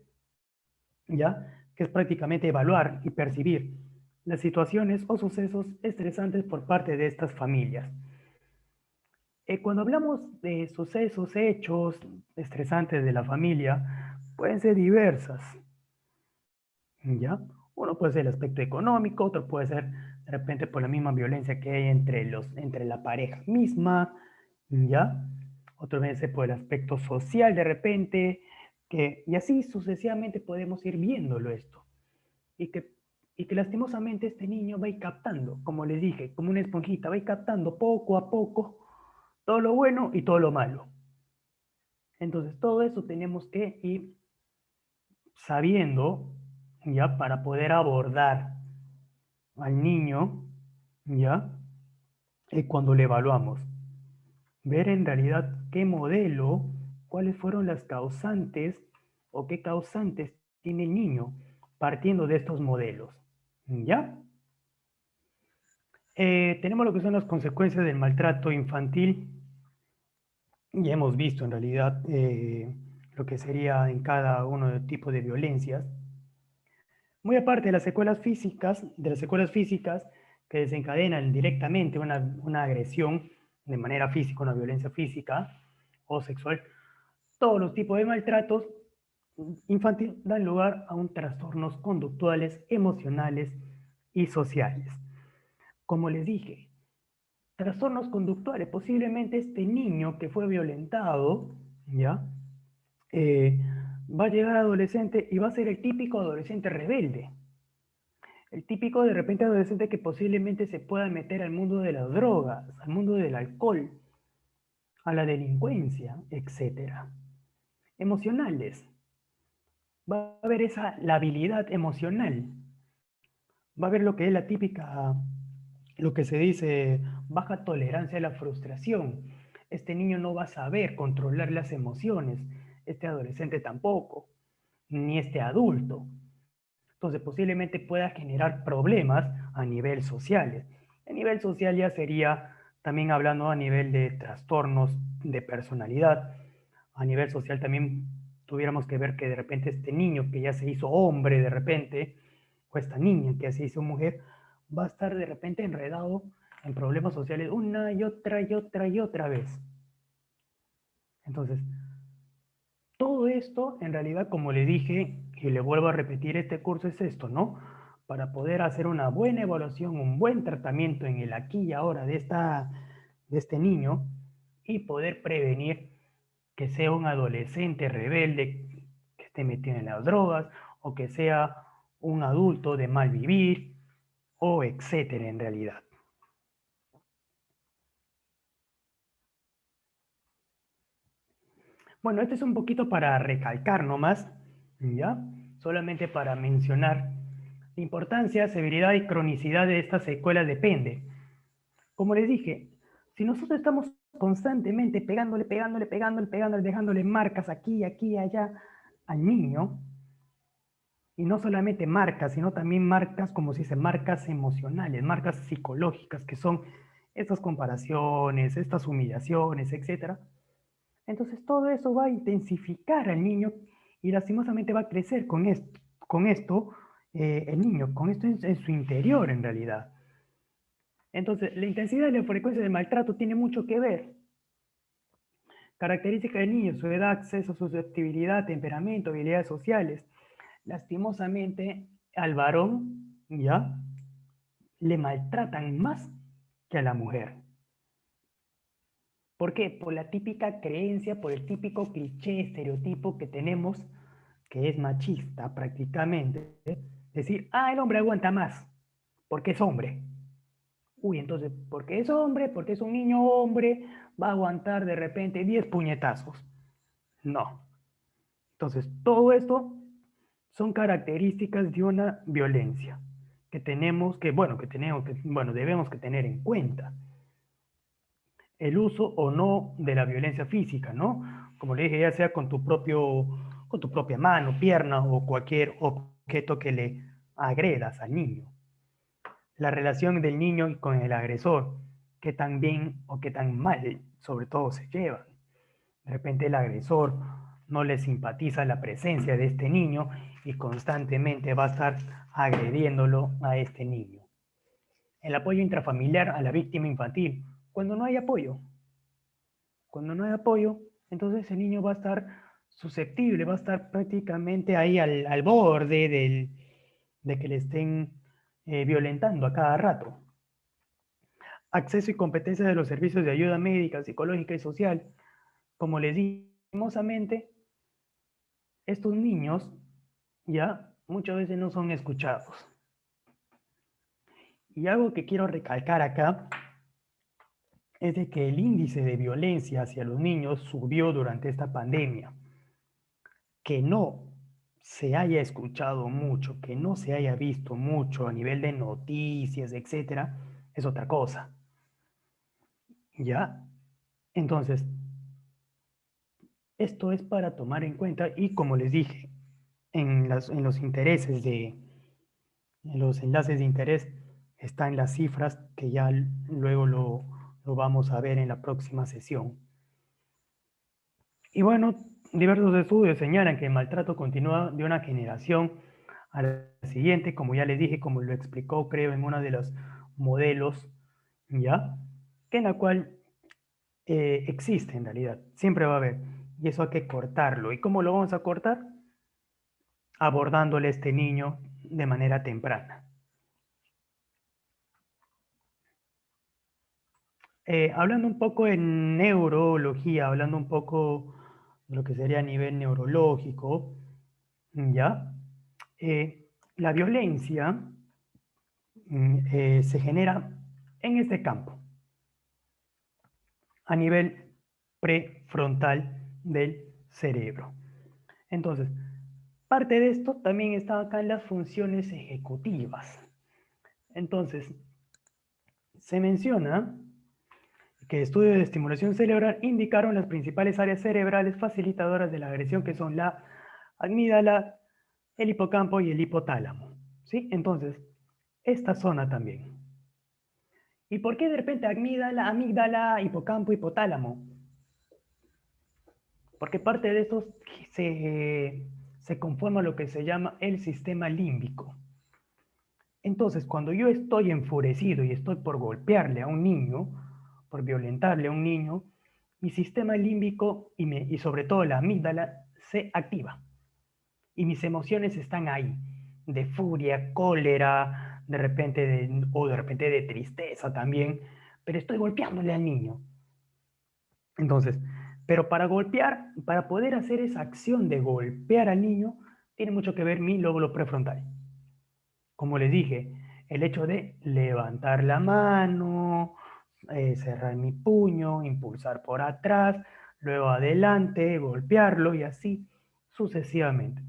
ya, que es prácticamente evaluar y percibir las situaciones o sucesos estresantes por parte de estas familias. Cuando hablamos de sucesos, hechos estresantes de la familia, pueden ser diversas, ¿ya? Uno puede ser el aspecto económico, otro puede ser de repente por la misma violencia que hay entre la pareja misma, ¿ya? Otro puede ser por el aspecto social de repente, y así sucesivamente podemos ir viéndolo esto. Y que, y que lastimosamente este niño va a ir captando, como les dije, como una esponjita, va a ir captando poco a poco todo lo bueno y todo lo malo. Entonces todo eso tenemos que ir sabiendo, ¿ya? Para poder abordar al niño, ¿ya? Cuando le evaluamos. Ver en realidad qué modelo, cuáles fueron las causantes o qué causantes tiene el niño partiendo de estos modelos, ¿ya? Tenemos lo que son las consecuencias del maltrato infantil. Ya hemos visto en realidad lo que sería en cada uno de tipos de violencias. Muy aparte de las secuelas físicas que desencadenan directamente una agresión de manera física, una violencia física o sexual, todos los tipos de maltratos infantil dan lugar a un trastornos conductuales, emocionales y sociales. Como les dije, trastornos conductuales, posiblemente este niño que fue violentado, ¿ya? Eh, va a llegar adolescente y va a ser el típico adolescente rebelde. El típico de repente adolescente que posiblemente se pueda meter al mundo de las drogas, al mundo del alcohol, a la delincuencia, etcétera. Emocionales. Va a haber esa labilidad emocional. Va a haber lo que es la típica, lo que se dice, baja tolerancia a la frustración. Este niño no va a saber controlar las emociones, este adolescente tampoco, ni este adulto. Entonces posiblemente pueda generar problemas a nivel social. A nivel social ya sería también hablando a nivel de trastornos de personalidad. A nivel social también tuviéramos que ver que de repente este niño que ya se hizo hombre de repente, o esta niña que ya se hizo mujer, va a estar de repente enredado en problemas sociales una y otra y otra y otra vez. Entonces, todo esto, en realidad, como le dije, y le vuelvo a repetir, este curso es esto, ¿no? Para poder hacer una buena evaluación, un buen tratamiento en el aquí y ahora de este niño y poder prevenir que sea un adolescente rebelde que esté metido en las drogas o que sea un adulto de mal vivir o etcétera en realidad. Bueno, este es un poquito para recalcar nomás, ¿ya? Solamente para mencionar la importancia, severidad y cronicidad de esta secuela depende. Como les dije, si nosotros estamos constantemente pegándole, dejándole marcas aquí, aquí, allá al niño, Y no solamente marcas, sino también marcas, como se dice, marcas emocionales, marcas psicológicas, que son estas comparaciones, estas humillaciones, etcétera. Entonces todo eso va a intensificar al niño y lastimosamente va a crecer con esto, el niño, con esto en su interior en realidad. Entonces, la intensidad y la frecuencia del maltrato tiene mucho que ver. Características del niño, su edad, acceso, susceptibilidad, temperamento, habilidades sociales. Lastimosamente, al varón, ¿ya? Le maltratan más que a la mujer. ¿Por qué? Por la típica creencia, por el típico cliché, estereotipo que tenemos, que es machista prácticamente. Decir, el hombre aguanta más, porque es hombre. Uy, entonces, porque es hombre, porque es un niño hombre, va a aguantar de repente 10 puñetazos. No. Entonces, todo esto son características de una violencia que debemos que tener en cuenta. El uso o no de la violencia física, ¿no? Como le dije, ya sea con tu propia mano, pierna o cualquier objeto que le agredas al niño. La relación del niño con el agresor, qué tan bien o qué tan mal, sobre todo, se llevan. De repente el agresor no le simpatiza la presencia de este niño y constantemente va a estar agrediéndolo a este niño. El apoyo intrafamiliar a la víctima infantil. Cuando no hay apoyo, entonces el niño va a estar susceptible, va a estar prácticamente ahí al borde de que le estén violentando a cada rato. Acceso y competencia de los servicios de ayuda médica, psicológica y social. Como les digo, lastimosamente, estos niños ya muchas veces no son escuchados. Y algo que quiero recalcar acá es de que el índice de violencia hacia los niños subió durante esta pandemia. Que no se haya escuchado mucho, que no se haya visto mucho a nivel de noticias, etcétera, es otra cosa. ¿Ya? Entonces, esto es para tomar en cuenta y como les dije, en los intereses en los enlaces de interés están las cifras que ya luego lo vamos a ver en la próxima sesión. Y bueno, diversos estudios señalan que el maltrato continúa de una generación a la siguiente, como ya les dije, como lo explicó, creo, en uno de los modelos, ¿ya? Que en la cual existe en realidad, siempre va a haber, y eso hay que cortarlo. ¿Y cómo lo vamos a cortar? Abordándole a este niño de manera temprana. Hablando un poco en neurología, hablando un poco de lo que sería a nivel neurológico, ¿ya? La violencia se genera en este campo, a nivel prefrontal del cerebro. Entonces, parte de esto también está acá en las funciones ejecutivas. Entonces, se menciona que estudios de estimulación cerebral indicaron las principales áreas cerebrales facilitadoras de la agresión, que son la amígdala, el hipocampo y el hipotálamo. ¿Sí? Entonces, esta zona también. ¿Y por qué de repente amígdala, hipocampo, hipotálamo? Porque parte de estos se conforma lo que se llama el sistema límbico. Entonces, cuando yo estoy enfurecido y estoy por golpearle a un niño, por violentarle a un niño, mi sistema límbico y sobre todo la amígdala se activa. Y mis emociones están ahí, de furia, cólera, o de repente de tristeza también, pero estoy golpeándole al niño. Entonces, pero para poder hacer esa acción de golpear al niño, tiene mucho que ver mi lóbulo prefrontal. Como les dije, el hecho de levantar la mano, cerrar mi puño, impulsar por atrás, luego adelante, golpearlo y así sucesivamente.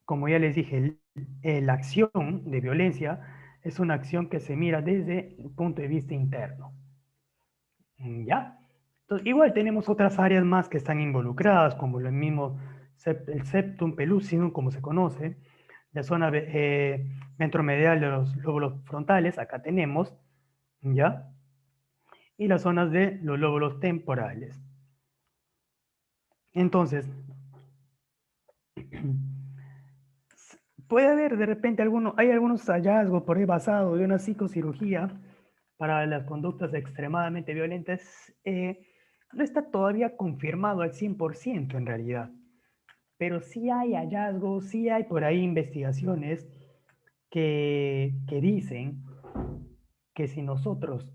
Como ya les dije, la acción de violencia es una acción que se mira desde el punto de vista interno. ¿Ya? Entonces, igual tenemos otras áreas más que están involucradas, como el septum pellucidum, como se conoce, la zona ventromedial de los lóbulos frontales, acá tenemos, ¿ya? Y las zonas de los lóbulos temporales. Entonces, puede haber de repente hay algunos hallazgos por ahí basados de una psicocirugía para las conductas extremadamente violentas. No está todavía confirmado al 100% en realidad, pero sí hay hallazgos, sí hay por ahí investigaciones que dicen que si nosotros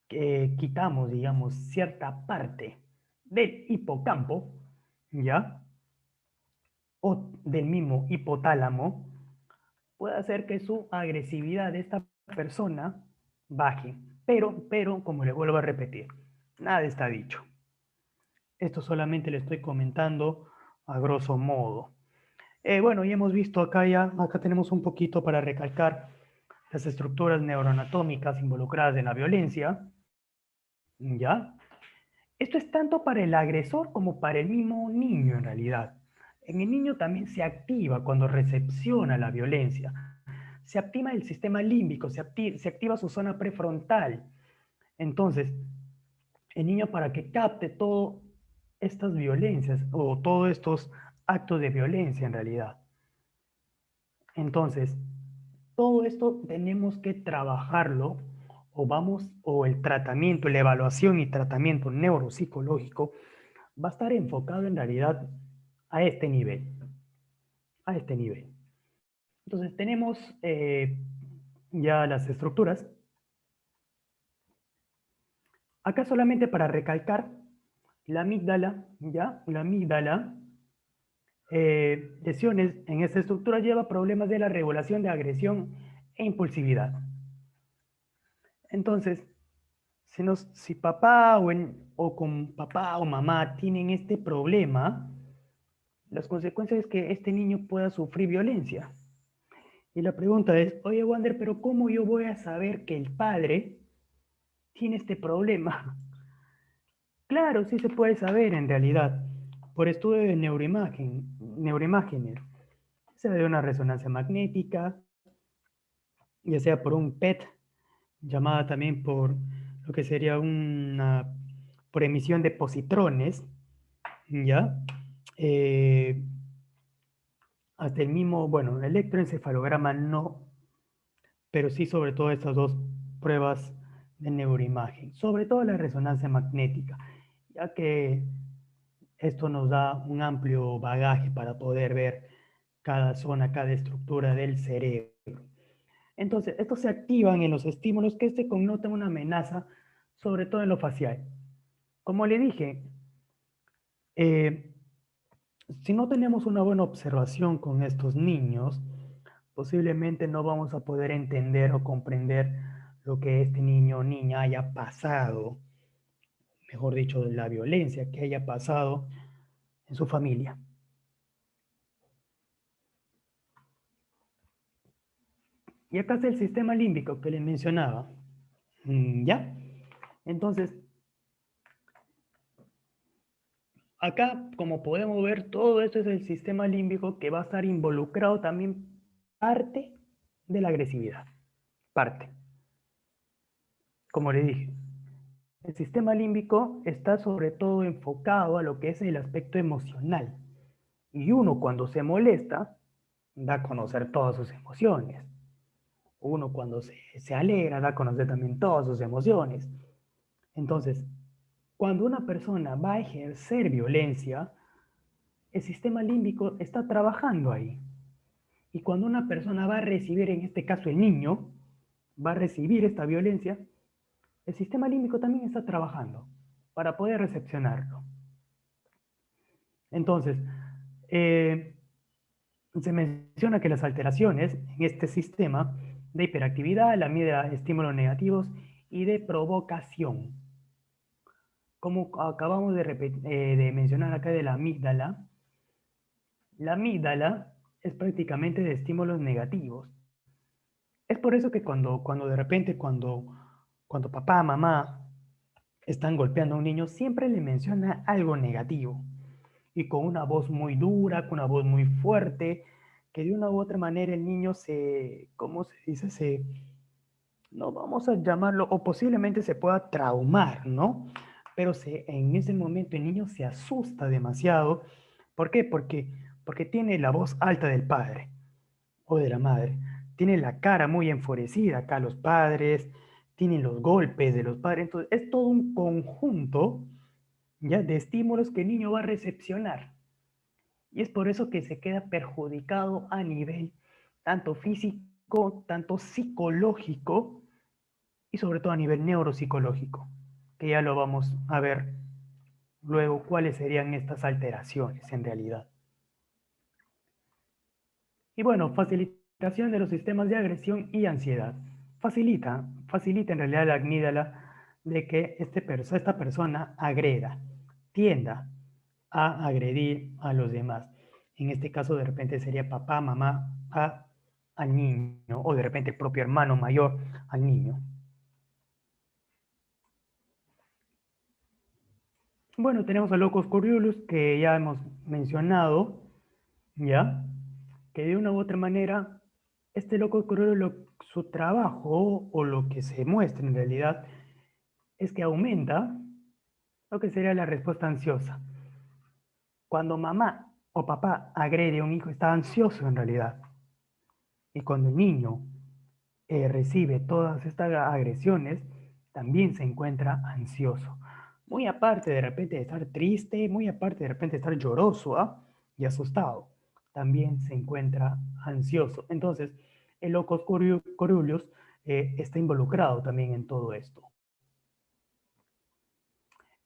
quitamos, digamos, cierta parte del hipocampo, ¿ya? O del mismo hipotálamo, puede hacer que su agresividad de esta persona baje. Pero, como le vuelvo a repetir, nada está dicho. Esto solamente le estoy comentando a grosso modo. Bueno, ya hemos visto acá tenemos un poquito para recalcar las estructuras neuroanatómicas involucradas en la violencia, ¿ya? Esto es tanto para el agresor como para el mismo niño en realidad. En el niño también se activa cuando recepciona la violencia. Se activa el sistema límbico, se activa su zona prefrontal. Entonces, el niño para que capte todas estas violencias o todos estos actos de violencia en realidad. Entonces, todo esto tenemos que trabajarlo o el tratamiento, la evaluación y tratamiento neuropsicológico va a estar enfocado en realidad a este nivel, a este nivel. Entonces tenemos ya las estructuras. Acá solamente para recalcar, la amígdala, ¿ya? La amígdala, lesiones en esta estructura lleva problemas de la regulación de agresión e impulsividad. Entonces, si papá o con papá o mamá tienen este problema, las consecuencias es que este niño pueda sufrir violencia. Y la pregunta es, oye Wander, pero ¿cómo yo voy a saber que el padre tiene este problema? Claro, sí se puede saber en realidad, por estudio de neuroimágenes, se ve una resonancia magnética, ya sea por un PET, llamada también por lo que sería por emisión de positrones, ¿ya? Eh, hasta el mismo, bueno, electroencefalograma no, pero sí sobre todo estas dos pruebas de neuroimagen, sobre todo la resonancia magnética, ya que esto nos da un amplio bagaje para poder ver cada zona, cada estructura del cerebro. Entonces, estos se activan en los estímulos que se connotan una amenaza, sobre todo en lo facial. Como le dije, eh, si no tenemos una buena observación con estos niños, posiblemente no vamos a poder entender o comprender lo que este niño o niña haya pasado, mejor dicho, la violencia que haya pasado en su familia. Y acá está el sistema límbico que les mencionaba. ¿Ya? Entonces, acá, como podemos ver, todo esto es el sistema límbico que va a estar involucrado también parte de la agresividad. Parte. Como le dije, el sistema límbico está sobre todo enfocado a lo que es el aspecto emocional. Y uno cuando se molesta, da a conocer todas sus emociones. Uno cuando se alegra, da a conocer también todas sus emociones. Entonces, cuando una persona va a ejercer violencia, el sistema límbico está trabajando ahí. Y cuando una persona va a recibir, en este caso el niño, va a recibir esta violencia, el sistema límbico también está trabajando para poder recepcionarlo. Entonces, eh, se menciona que las alteraciones en este sistema de hiperactividad, la medida de estímulos negativos y de provocación. Como acabamos de mencionar acá de la amígdala es prácticamente de estímulos negativos. Es por eso que cuando de repente, cuando papá, mamá están golpeando a un niño, siempre le menciona algo negativo. Y con una voz muy dura, con una voz muy fuerte, que de una u otra manera el niño ¿cómo se dice? No vamos a llamarlo, o posiblemente se pueda traumar, ¿no? Pero en ese momento el niño se asusta demasiado. ¿Por qué? Porque tiene la voz alta del padre o de la madre. Tiene la cara muy enfurecida acá los padres, tienen los golpes de los padres. Entonces, es todo un conjunto ya de estímulos que el niño va a recepcionar. Y es por eso que se queda perjudicado a nivel tanto físico, tanto psicológico y sobre todo a nivel neuropsicológico, que ya lo vamos a ver luego cuáles serían estas alteraciones en realidad. Y bueno, facilitación de los sistemas de agresión y ansiedad. Facilita en realidad la amígdala de que esta persona agreda, tienda a agredir a los demás. En este caso de repente sería papá, mamá al niño o de repente el propio hermano mayor al niño. Bueno, tenemos a Locus Coeruleus que ya hemos mencionado, ¿ya? Que de una u otra manera, este Locus Coeruleus, su trabajo o lo que se muestra en realidad es que aumenta lo que sería la respuesta ansiosa. Cuando mamá o papá agrede a un hijo, está ansioso en realidad. Y cuando el niño recibe todas estas agresiones, también se encuentra ansioso. Muy aparte de repente de estar triste, muy aparte de repente de estar lloroso y asustado, también se encuentra ansioso. Entonces, el locus coeruleus está involucrado también en todo esto.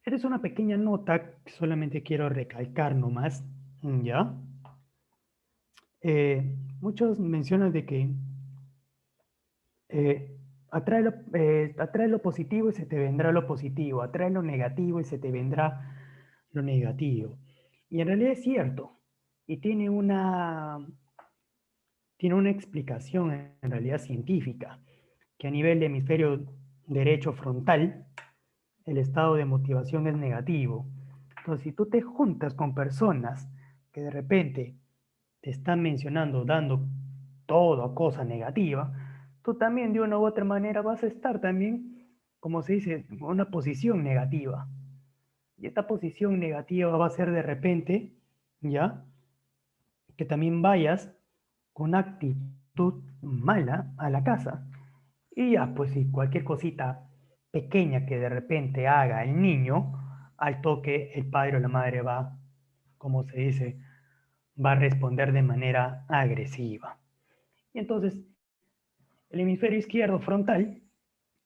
Esta es una pequeña nota que solamente quiero recalcar nomás, ¿ya? Muchos mencionan de que Eh, atrae lo positivo y se te vendrá lo positivo, atrae lo negativo y se te vendrá lo negativo. Y en realidad es cierto, y tiene una explicación en realidad científica, que a nivel de hemisferio derecho frontal, el estado de motivación es negativo. Entonces, si tú te juntas con personas que de repente te están mencionando, dando toda cosa negativa, tú también de una u otra manera vas a estar también, como se dice, en una posición negativa. Y esta posición negativa va a ser de repente, ¿ya? Que también vayas con actitud mala a la casa. Y ya, pues si cualquier cosita pequeña que de repente haga el niño, al toque el padre o la madre va, como se dice, va a responder de manera agresiva. Y entonces, el hemisferio izquierdo frontal,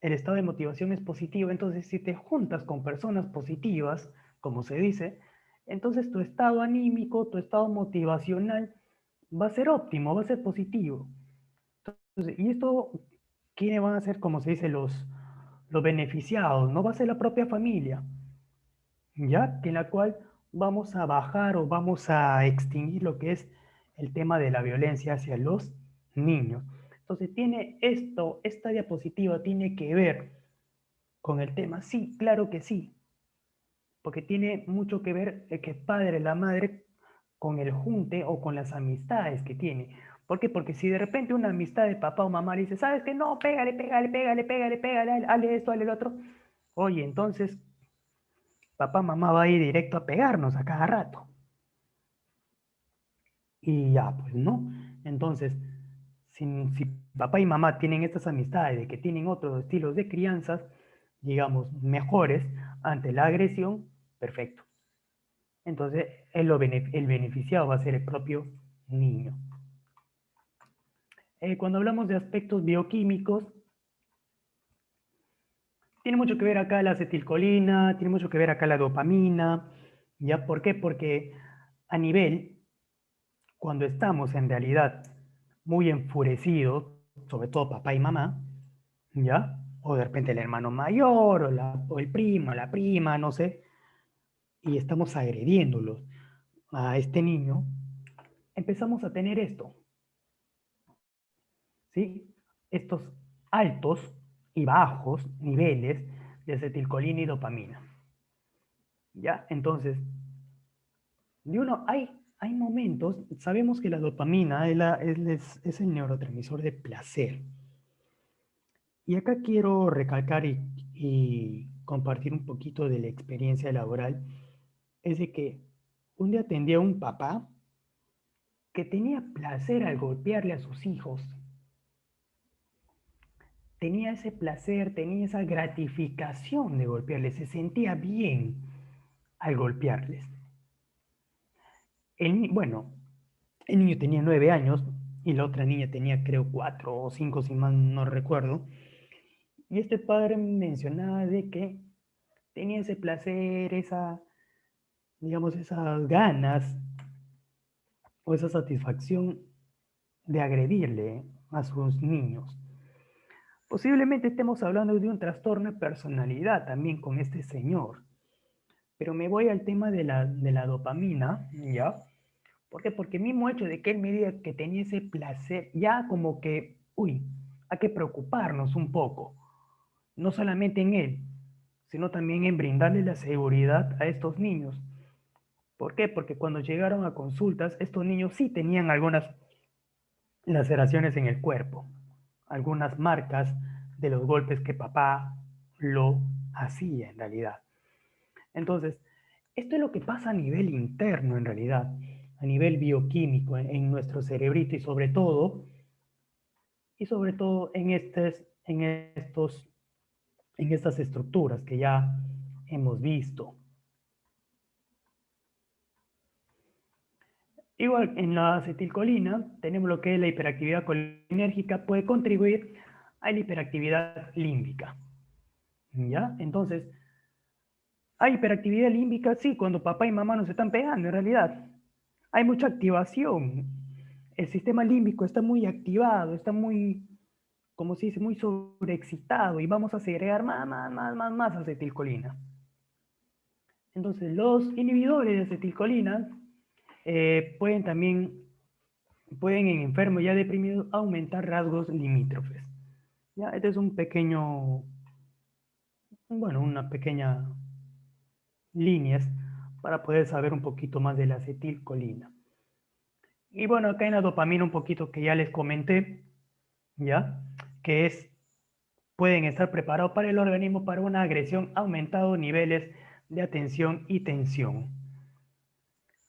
el estado de motivación es positivo. Entonces, si te juntas con personas positivas, como se dice, entonces tu estado anímico, tu estado motivacional va a ser óptimo, va a ser positivo. Entonces, y esto, ¿quiénes van a ser, como se dice, los beneficiados? No va a ser la propia familia, ¿ya? Que en la cual vamos a bajar o vamos a extinguir lo que es el tema de la violencia hacia los niños. Entonces, tiene esta diapositiva tiene que ver con el tema. Sí, claro que sí, porque tiene mucho que ver que el padre, la madre, con el junte o con las amistades que tiene. ¿Por qué? Porque si de repente una amistad de papá o mamá le dice, ¿sabes qué? No, pégale, pégale, pégale, pégale, pégale, hazle esto, hazle lo otro. Oye, entonces papá, mamá va a ir directo a pegarnos a cada rato. Y ya, pues no. Entonces, si papá y mamá tienen estas amistades, de que tienen otros estilos de crianzas, digamos, mejores ante la agresión, perfecto. Entonces, el beneficiado va a ser el propio niño. Cuando hablamos de aspectos bioquímicos, tiene mucho que ver acá la acetilcolina, tiene mucho que ver acá la dopamina. ¿Ya? ¿Por qué? Porque a nivel, cuando estamos en realidad muy enfurecidos, sobre todo papá y mamá, ¿ya? O de repente el hermano mayor, o el primo, la prima, no sé, y estamos agrediéndolos a este niño, empezamos a tener esto, ¿sí? Estos altos y bajos niveles de acetilcolina y dopamina, ¿ya? Entonces, de uno, hay hay momentos, sabemos que la dopamina es el neurotransmisor de placer. Y acá quiero recalcar y compartir un poquito de la experiencia laboral, es de que un día atendí a un papá que tenía placer al golpearle a sus hijos. Tenía ese placer, tenía esa gratificación de golpearles, se sentía bien al golpearles. Bueno, el niño tenía 9 años y la otra niña tenía creo 4 o 5, si mal no recuerdo. Y este padre mencionaba de que tenía ese placer, digamos, esas ganas o esa satisfacción de agredirle a sus niños. Posiblemente estemos hablando de un trastorno de personalidad también con este señor, pero me voy al tema de la dopamina, ¿ya? ¿Por qué? Porque el mismo hecho de que él me diga que tenía ese placer, ya como que, uy, hay que preocuparnos un poco, no solamente en él, sino también en brindarle la seguridad a estos niños. ¿Por qué? Porque cuando llegaron a consultas, estos niños sí tenían algunas laceraciones en el cuerpo, algunas marcas de los golpes que papá lo hacía en realidad. Entonces, esto es lo que pasa a nivel interno en realidad, a nivel bioquímico en nuestro cerebrito y sobre todo en estas estructuras que ya hemos visto. Igual en la acetilcolina tenemos lo que es la hiperactividad colinérgica, puede contribuir a la hiperactividad límbica. ¿Ya? Entonces, hay hiperactividad límbica, sí, cuando papá y mamá nos están pegando, en realidad. Hay mucha activación. El sistema límbico está muy activado, está muy, como se dice, muy sobreexcitado y vamos a segregar más acetilcolina. Entonces, los inhibidores de acetilcolina pueden en enfermos ya deprimidos aumentar rasgos limítrofes. ¿Ya? Este es una pequeña líneas para poder saber un poquito más de la acetilcolina. Y bueno, acá en la dopamina un poquito que ya les comenté, ¿ya? Que pueden estar preparados para el organismo para una agresión aumentado niveles de atención y tensión.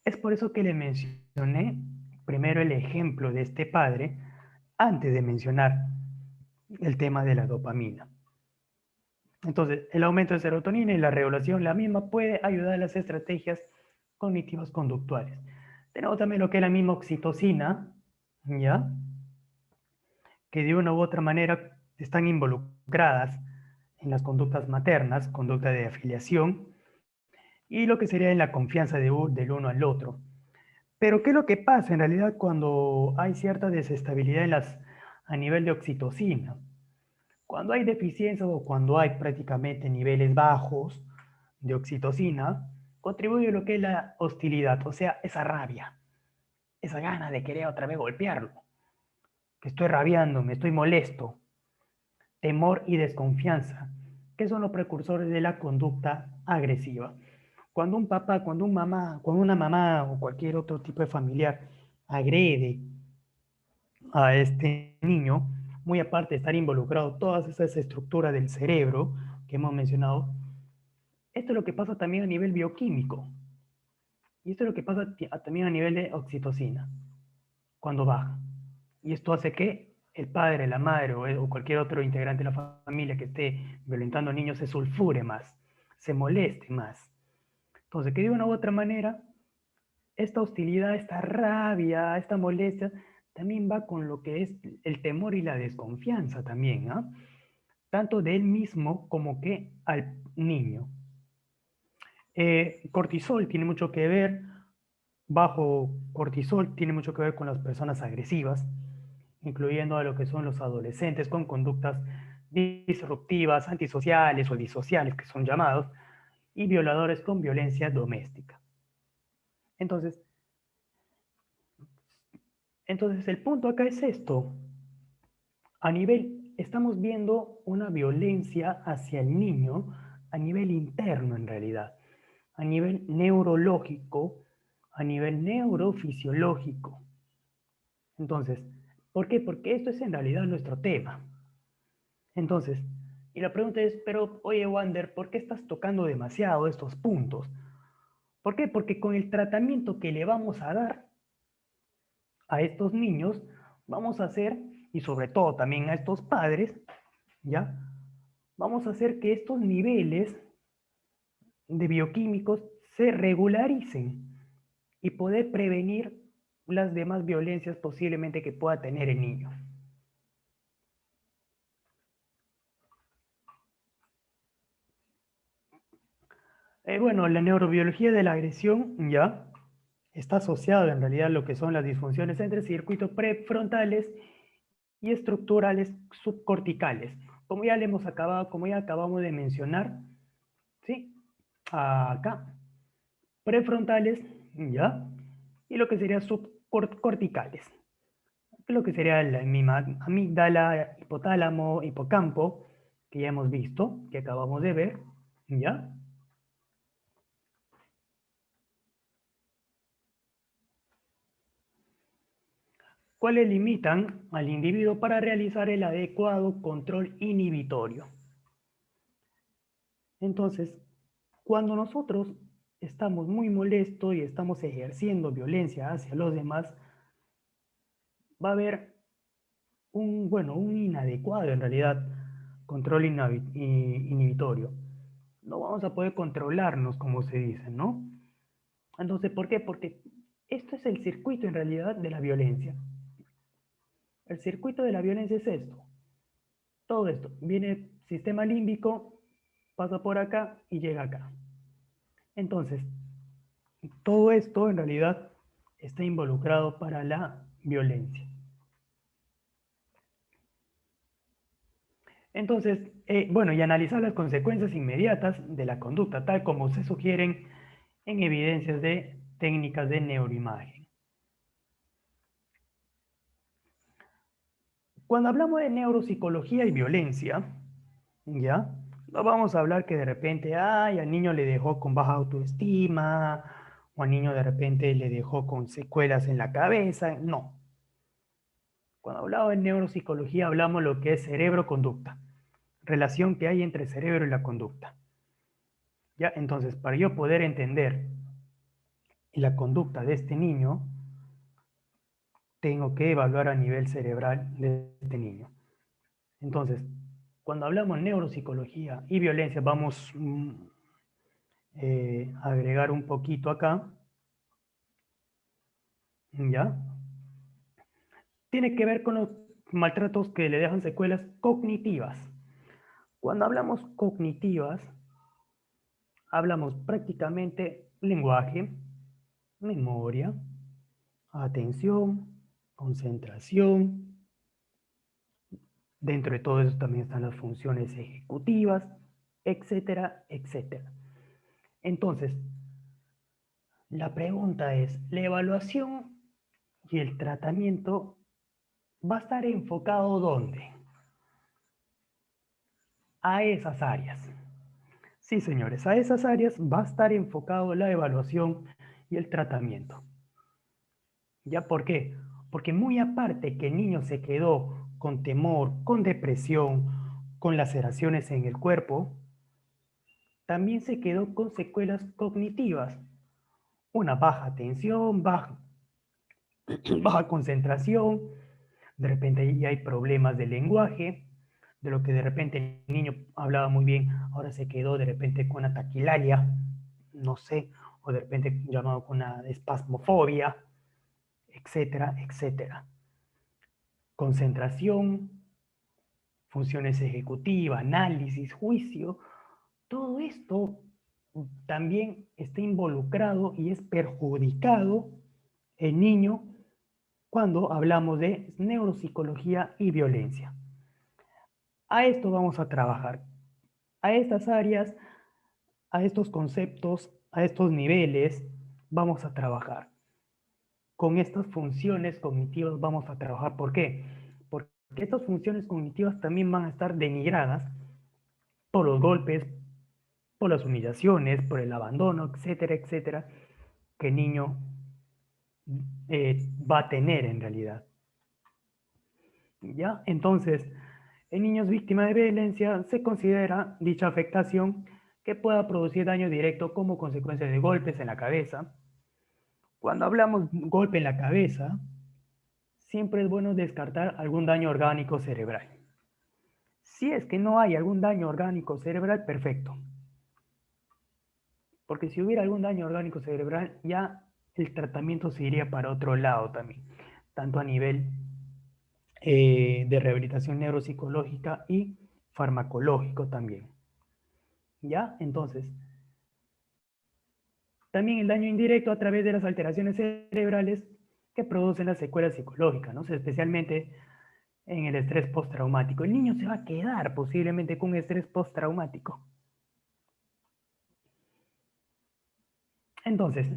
Es por eso que les mencioné primero el ejemplo de este padre antes de mencionar el tema de la dopamina. Entonces, el aumento de serotonina y la regulación, la misma, puede ayudar a las estrategias cognitivas conductuales. Tenemos también lo que es la misma oxitocina, ¿ya? Que de una u otra manera están involucradas en las conductas maternas, conducta de afiliación, y lo que sería en la confianza del uno al otro. Pero, ¿qué es lo que pasa en realidad cuando hay cierta desestabilidad a nivel de oxitocina? Cuando hay deficiencia o cuando hay prácticamente niveles bajos de oxitocina, contribuye a lo que es la hostilidad, o sea, esa rabia, esa gana de querer otra vez golpearlo, que estoy rabiando, me estoy molesto, temor y desconfianza, que son los precursores de la conducta agresiva. Cuando un papá, cuando una mamá o cualquier otro tipo de familiar agrede a este niño, muy aparte de estar involucrado todas esas estructuras del cerebro que hemos mencionado, esto es lo que pasa también a nivel bioquímico. Y esto es lo que pasa también a nivel de oxitocina, cuando baja. Y esto hace que el padre, la madre o cualquier otro integrante de la familia que esté violentando a niños se sulfure más, se moleste más. Entonces, que de una u otra manera, esta hostilidad, esta rabia, esta molestia, también va con lo que es el temor y la desconfianza también, ¿ah? Tanto de él mismo como que al niño. Cortisol tiene mucho que ver, bajo cortisol tiene mucho que ver con las personas agresivas, incluyendo a lo que son los adolescentes con conductas disruptivas, antisociales o disociales, que son llamados, y violadores con violencia doméstica. Entonces, entonces el punto acá es esto. Estamos viendo una violencia hacia el niño a nivel interno en realidad, a nivel neurológico, a nivel neurofisiológico. Entonces, ¿por qué? Porque esto es en realidad nuestro tema. Entonces, y la pregunta es, pero oye, Wander, ¿por qué estás tocando demasiado estos puntos? ¿Por qué? Porque con el tratamiento que le vamos a dar a estos niños, vamos a hacer, y sobre todo también a estos padres, ¿ya? Vamos a hacer que estos niveles de bioquímicos se regularicen y poder prevenir las demás violencias posiblemente que pueda tener el niño. Bueno, la neurobiología de la agresión ya está asociada en realidad a lo que son las disfunciones entre circuitos prefrontales y estructurales subcorticales. Como ya le hemos acabado, como ya acabamos de mencionar, ¿sí? Acá, prefrontales, ¿ya? Y lo que sería subcorticales, lo que sería la amígdala, hipotálamo, hipocampo, que ya hemos visto, que acabamos de ver, ¿ya? ¿Cuáles limitan al individuo para realizar el adecuado control inhibitorio? Entonces, cuando nosotros estamos muy molestos y estamos ejerciendo violencia hacia los demás, va a haber un inadecuado en realidad control inhibitorio. No vamos a poder controlarnos, como se dice, ¿no? Entonces, ¿por qué? Porque esto es el circuito en realidad de la violencia. El circuito de la violencia es esto. Todo esto. Viene sistema límbico, pasa por acá y llega acá. Entonces, todo esto en realidad está involucrado para la violencia. Entonces, bueno, y analizar las consecuencias inmediatas de la conducta, tal como se sugieren en evidencias de técnicas de neuroimagen. Cuando hablamos de neuropsicología y violencia, ¿ya? No vamos a hablar que de repente, ay, al niño le dejó con baja autoestima, o al niño de repente le dejó con secuelas en la cabeza, no. Cuando hablamos de neuropsicología hablamos lo que es cerebro-conducta, relación que hay entre el cerebro y la conducta. ¿Ya? Entonces, para yo poder entender la conducta de este niño, tengo que evaluar a nivel cerebral de este niño. Entonces, cuando hablamos de neuropsicología y violencia, vamos a agregar un poquito acá, ¿ya? Tiene que ver con los maltratos que le dejan secuelas cognitivas. Cuando hablamos cognitivas, hablamos prácticamente lenguaje, memoria, atención, concentración. Dentro de todo eso también están las funciones ejecutivas, etcétera, etcétera. Entonces, la pregunta es, ¿la evaluación y el tratamiento va a estar enfocado dónde? A esas áreas. Sí, señores, a esas áreas va a estar enfocado la evaluación y el tratamiento. ¿Ya por qué? Porque muy aparte que el niño se quedó con temor, con depresión, con laceraciones en el cuerpo, también se quedó con secuelas cognitivas, una baja atención, baja concentración, de repente ya hay problemas de lenguaje, de lo que de repente el niño hablaba muy bien, ahora se quedó de repente con una taquilalia, no sé, o de repente llamado con una espasmofobia, etcétera, etcétera. Concentración, funciones ejecutivas, análisis, juicio, todo esto también está involucrado y es perjudicado el niño cuando hablamos de neuropsicología y violencia. A esto vamos a trabajar, a estas áreas, a estos conceptos, a estos niveles, vamos a trabajar. Con estas funciones cognitivas vamos a trabajar. ¿Por qué? Porque estas funciones cognitivas también van a estar denigradas por los golpes, por las humillaciones, por el abandono, etcétera, etcétera, que el niño va a tener en realidad. ¿Ya? Entonces, en niños víctimas de violencia se considera dicha afectación que pueda producir daño directo como consecuencia de golpes en la cabeza. Cuando hablamos golpe en la cabeza, siempre es bueno descartar algún daño orgánico cerebral. Si es que no hay algún daño orgánico cerebral, perfecto. Porque si hubiera algún daño orgánico cerebral, ya el tratamiento se iría para otro lado también, tanto a nivel de rehabilitación neuropsicológica y farmacológico también. ¿Ya? Entonces, también el daño indirecto a través de las alteraciones cerebrales que producen las secuelas psicológicas, ¿no? Especialmente en el estrés postraumático. El niño se va a quedar posiblemente con estrés postraumático. Entonces,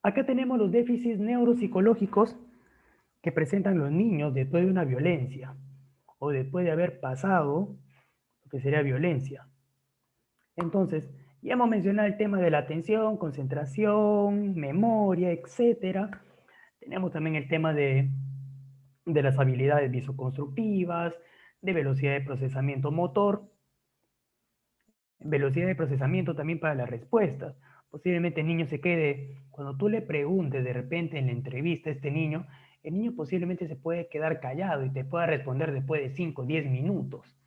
acá tenemos los déficits neuropsicológicos que presentan los niños después de una violencia o después de haber pasado lo que sería violencia. Entonces, ya hemos mencionado el tema de la atención, concentración, memoria, etcétera. Tenemos también el tema de las habilidades visoconstructivas, de velocidad de procesamiento motor, velocidad de procesamiento también para las respuestas. Posiblemente el niño se quede, cuando tú le preguntes de repente en la entrevista a este niño, el niño posiblemente se puede quedar callado y te pueda responder después de 5 o 10 minutos.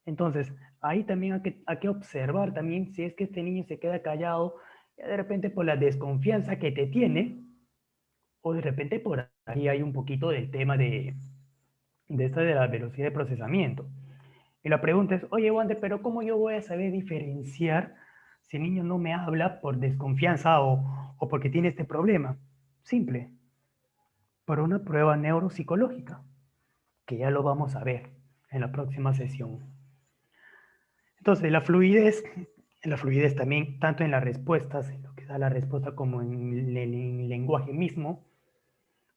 Entonces, ahí también hay que observar también si es que este niño se queda callado, ya de repente por la desconfianza que te tiene, o de repente por ahí hay un poquito del tema de la velocidad de procesamiento. Y la pregunta es, oye, Wander, pero ¿cómo yo voy a saber diferenciar si el niño no me habla por desconfianza o porque tiene este problema? Simple, por una prueba neuropsicológica, que ya lo vamos a ver en la próxima sesión. Entonces, la fluidez también, tanto en las respuestas, en lo que da la respuesta, como en el lenguaje mismo,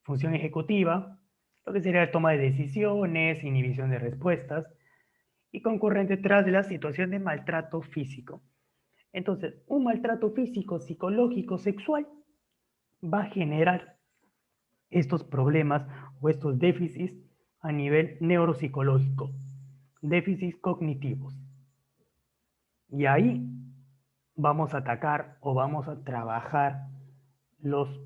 función ejecutiva, lo que sería la toma de decisiones, inhibición de respuestas, y concurrente tras la situación de maltrato físico. Entonces, un maltrato físico, psicológico, sexual, va a generar estos problemas o estos déficits a nivel neuropsicológico, déficits cognitivos. Y ahí vamos a atacar o vamos a trabajar los,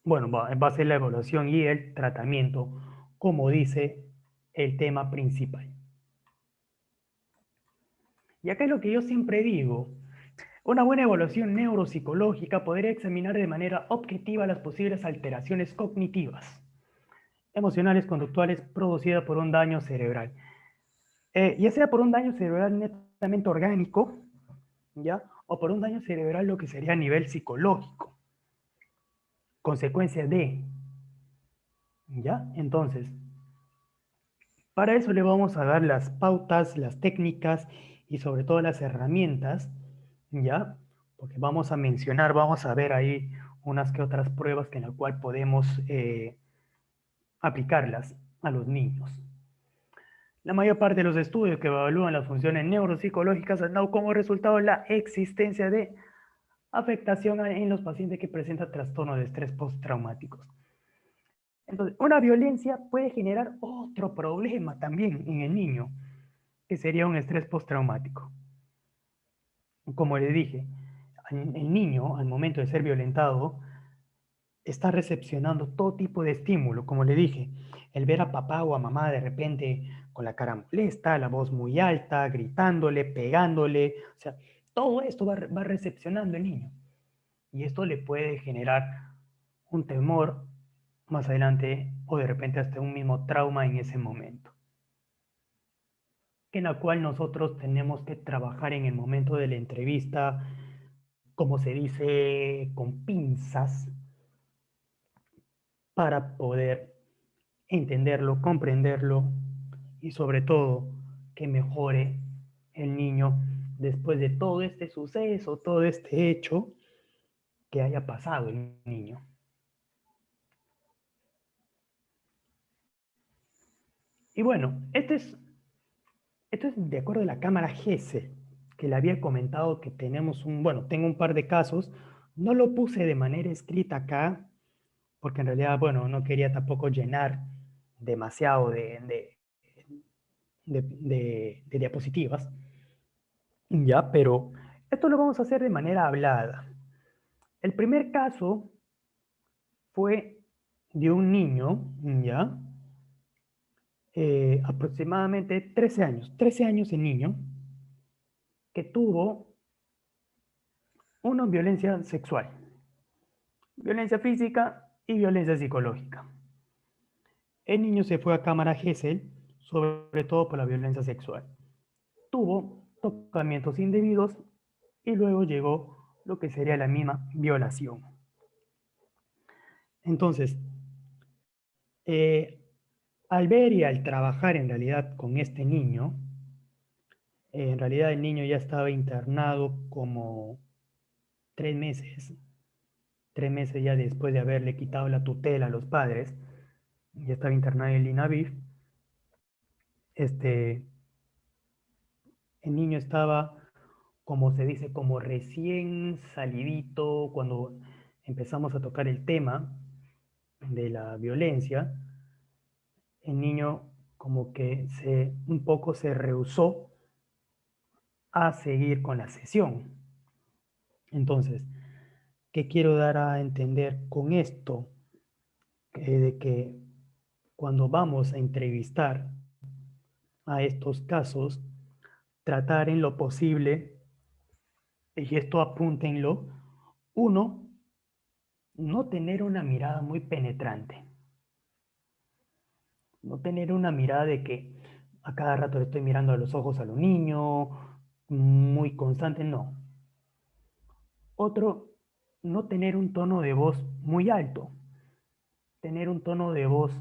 bueno, va a ser la evaluación y el tratamiento, como dice el tema principal. Y acá es lo que yo siempre digo, una buena evaluación neuropsicológica podría examinar de manera objetiva las posibles alteraciones cognitivas, emocionales, conductuales producidas por un daño cerebral. Ya sea por un daño cerebral netamente orgánico, ¿ya? O por un daño cerebral lo que sería a nivel psicológico, consecuencia de, ¿ya? Entonces, para eso le vamos a dar las pautas, las técnicas y sobre todo las herramientas, ¿ya? Porque vamos a mencionar, vamos a ver ahí unas que otras pruebas que en la cual podemos aplicarlas a los niños. La mayor parte de los estudios que evalúan las funciones neuropsicológicas han dado como resultado la existencia de afectación en los pacientes que presentan trastornos de estrés postraumáticos. Entonces, una violencia puede generar otro problema también en el niño, que sería un estrés postraumático. Como le dije, el niño, al momento de ser violentado, está recepcionando todo tipo de estímulo, como le dije, el ver a papá o a mamá de repente con la cara molesta, la voz muy alta, gritándole, pegándole, o sea, todo esto va recepcionando el niño. Y esto le puede generar un temor más adelante o de repente hasta un mismo trauma en ese momento, en la cual nosotros tenemos que trabajar en el momento de la entrevista, como se dice, con pinzas, para poder entenderlo, comprenderlo y sobre todo que mejore el niño después de todo este suceso, todo este hecho que haya pasado el niño. Y bueno, esto es de acuerdo a la cámara GESEL, que le había comentado que tenemos bueno, tengo un par de casos No lo puse de manera escrita acá, porque en realidad, bueno, no quería tampoco llenar demasiado de diapositivas, ya, pero esto lo vamos a hacer de manera hablada. El primer caso fue de un niño, ya, aproximadamente 13 años el niño, que tuvo una violencia sexual, violencia física y violencia psicológica. El niño se fue a cámara Gesell, sobre todo por la violencia sexual. Tuvo tocamientos indebidos y luego llegó lo que sería la misma violación. Entonces, eh, al ver y al trabajar en realidad con este niño, en realidad el niño ya estaba internado como 3 meses, 3 meses ya después de haberle quitado la tutela a los padres, ya estaba internado en el INAVIF. Este, el niño estaba, como se dice, como recién salidito cuando empezamos a tocar el tema de la violencia. El niño como que un poco se rehusó a seguir con la sesión. Entonces, ¿qué quiero dar a entender con esto? De que cuando vamos a entrevistar a estos casos, tratar en lo posible, y esto apúntenlo, uno, no tener una mirada muy penetrante, no tener una mirada de que a cada rato le estoy mirando a los ojos a los niños, muy constante, no. Otro, no tener un tono de voz muy alto, tener un tono de voz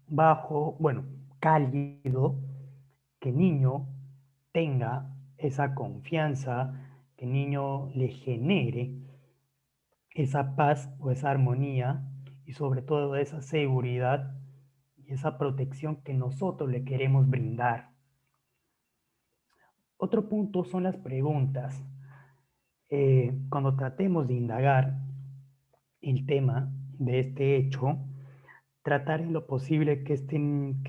bajo, bueno, cálido, que el niño tenga esa confianza, que el niño le genere esa paz o esa armonía y sobre todo esa seguridad y esa protección que nosotros le queremos brindar. Otro punto son las preguntas. Cuando tratemos de indagar el tema de este hecho, tratar en lo posible que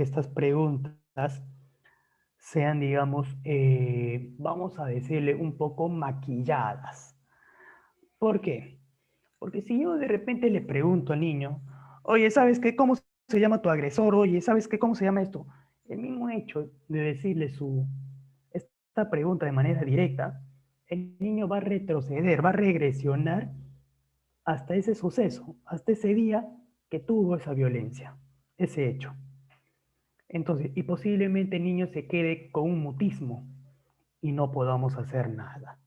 estas preguntas sean, digamos, vamos a decirle, un poco maquilladas. ¿Por qué? Porque si yo de repente le pregunto al niño, oye, ¿sabes qué? ¿Cómo se llama tu agresor? Oye, ¿sabes qué? ¿Cómo se llama esto? El mismo hecho de decirle esta pregunta de manera directa, el niño va a retroceder, va a regresionar hasta ese suceso, hasta ese día que tuvo esa violencia, ese hecho. Entonces, y posiblemente el niño se quede con un mutismo y no podamos hacer nada.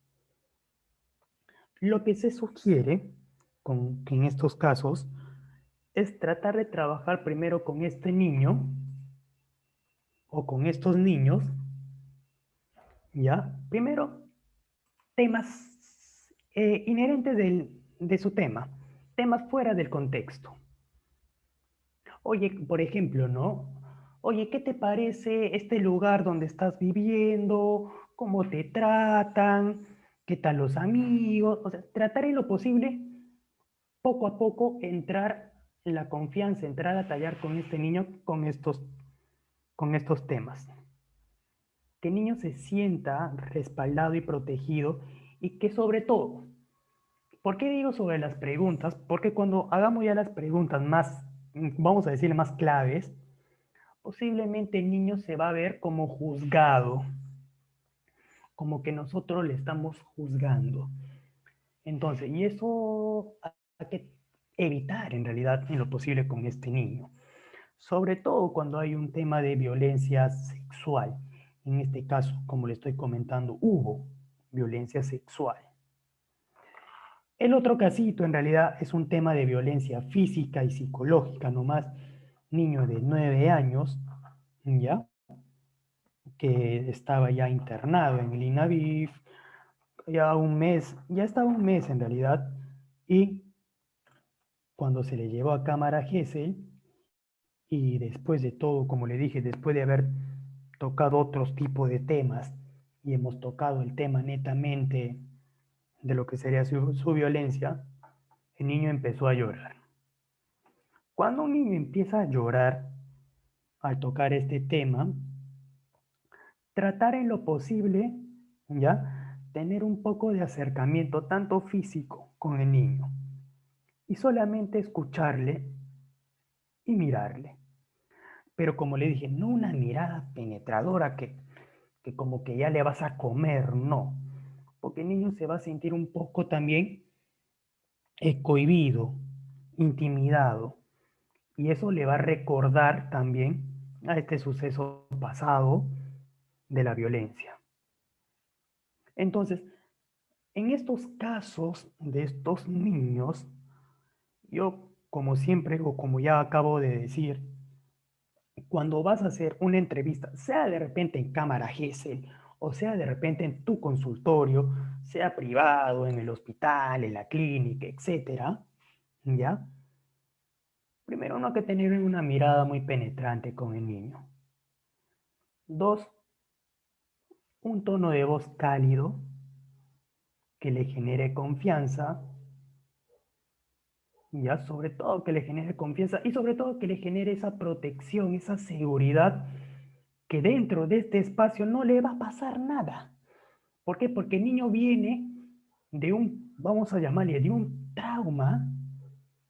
Lo que se sugiere que en estos casos es tratar de trabajar primero con este niño o con estos niños, ¿ya? Primero, temas inherentes de su tema, temas fuera del contexto. Oye, por ejemplo, ¿no? Oye, ¿qué te parece este lugar donde estás viviendo? ¿Cómo te tratan? ¿Qué tal los amigos? O sea, tratar en lo posible, poco a poco, entrar en la confianza, entrar a tallar con este niño con estos temas. Que el niño se sienta respaldado y protegido y que sobre todo, ¿por qué digo sobre las preguntas? Porque cuando hagamos ya las preguntas más, vamos a decir, más claves, posiblemente el niño se va a ver como juzgado, como que nosotros le estamos juzgando. Entonces, y eso hay que evitar en realidad en lo posible con este niño. Sobre todo cuando hay un tema de violencia sexual. En este caso, como le estoy comentando, hubo violencia sexual. El otro casito en realidad es un tema de violencia física y psicológica, nomás niño de 9 años, ¿ya? Que estaba ya internado en el INAVIF, ya un mes, ya estaba un mes en realidad, y cuando se le llevó a cámara Gesell, y después de todo, como le dije, después de haber tocado otros tipos de temas, y hemos tocado el tema netamente de lo que sería su violencia, el niño empezó a llorar. Cuando un niño empieza a llorar al tocar este tema, tratar en lo posible, ¿ya? Tener un poco de acercamiento, tanto físico, con el niño, y solamente escucharle y mirarle. Pero como le dije, no una mirada penetradora que como que ya le vas a comer, no. Porque el niño se va a sentir un poco también cohibido, intimidado. Y eso le va a recordar también a este suceso pasado de la violencia. Entonces, en estos casos de estos niños, yo como siempre o como ya acabo de decir, cuando vas a hacer una entrevista, sea de repente en cámara GESEL o sea de repente en tu consultorio, sea privado, en el hospital, en la clínica, etcétera, ¿ya? Primero, no hay que tener una mirada muy penetrante con el niño. Dos, un tono de voz cálido que le genere confianza, ya, sobre todo que le genere confianza y sobre todo que le genere esa protección, esa seguridad que dentro de este espacio no le va a pasar nada. ¿Por qué? Porque el niño viene de un, vamos a llamarle, de un trauma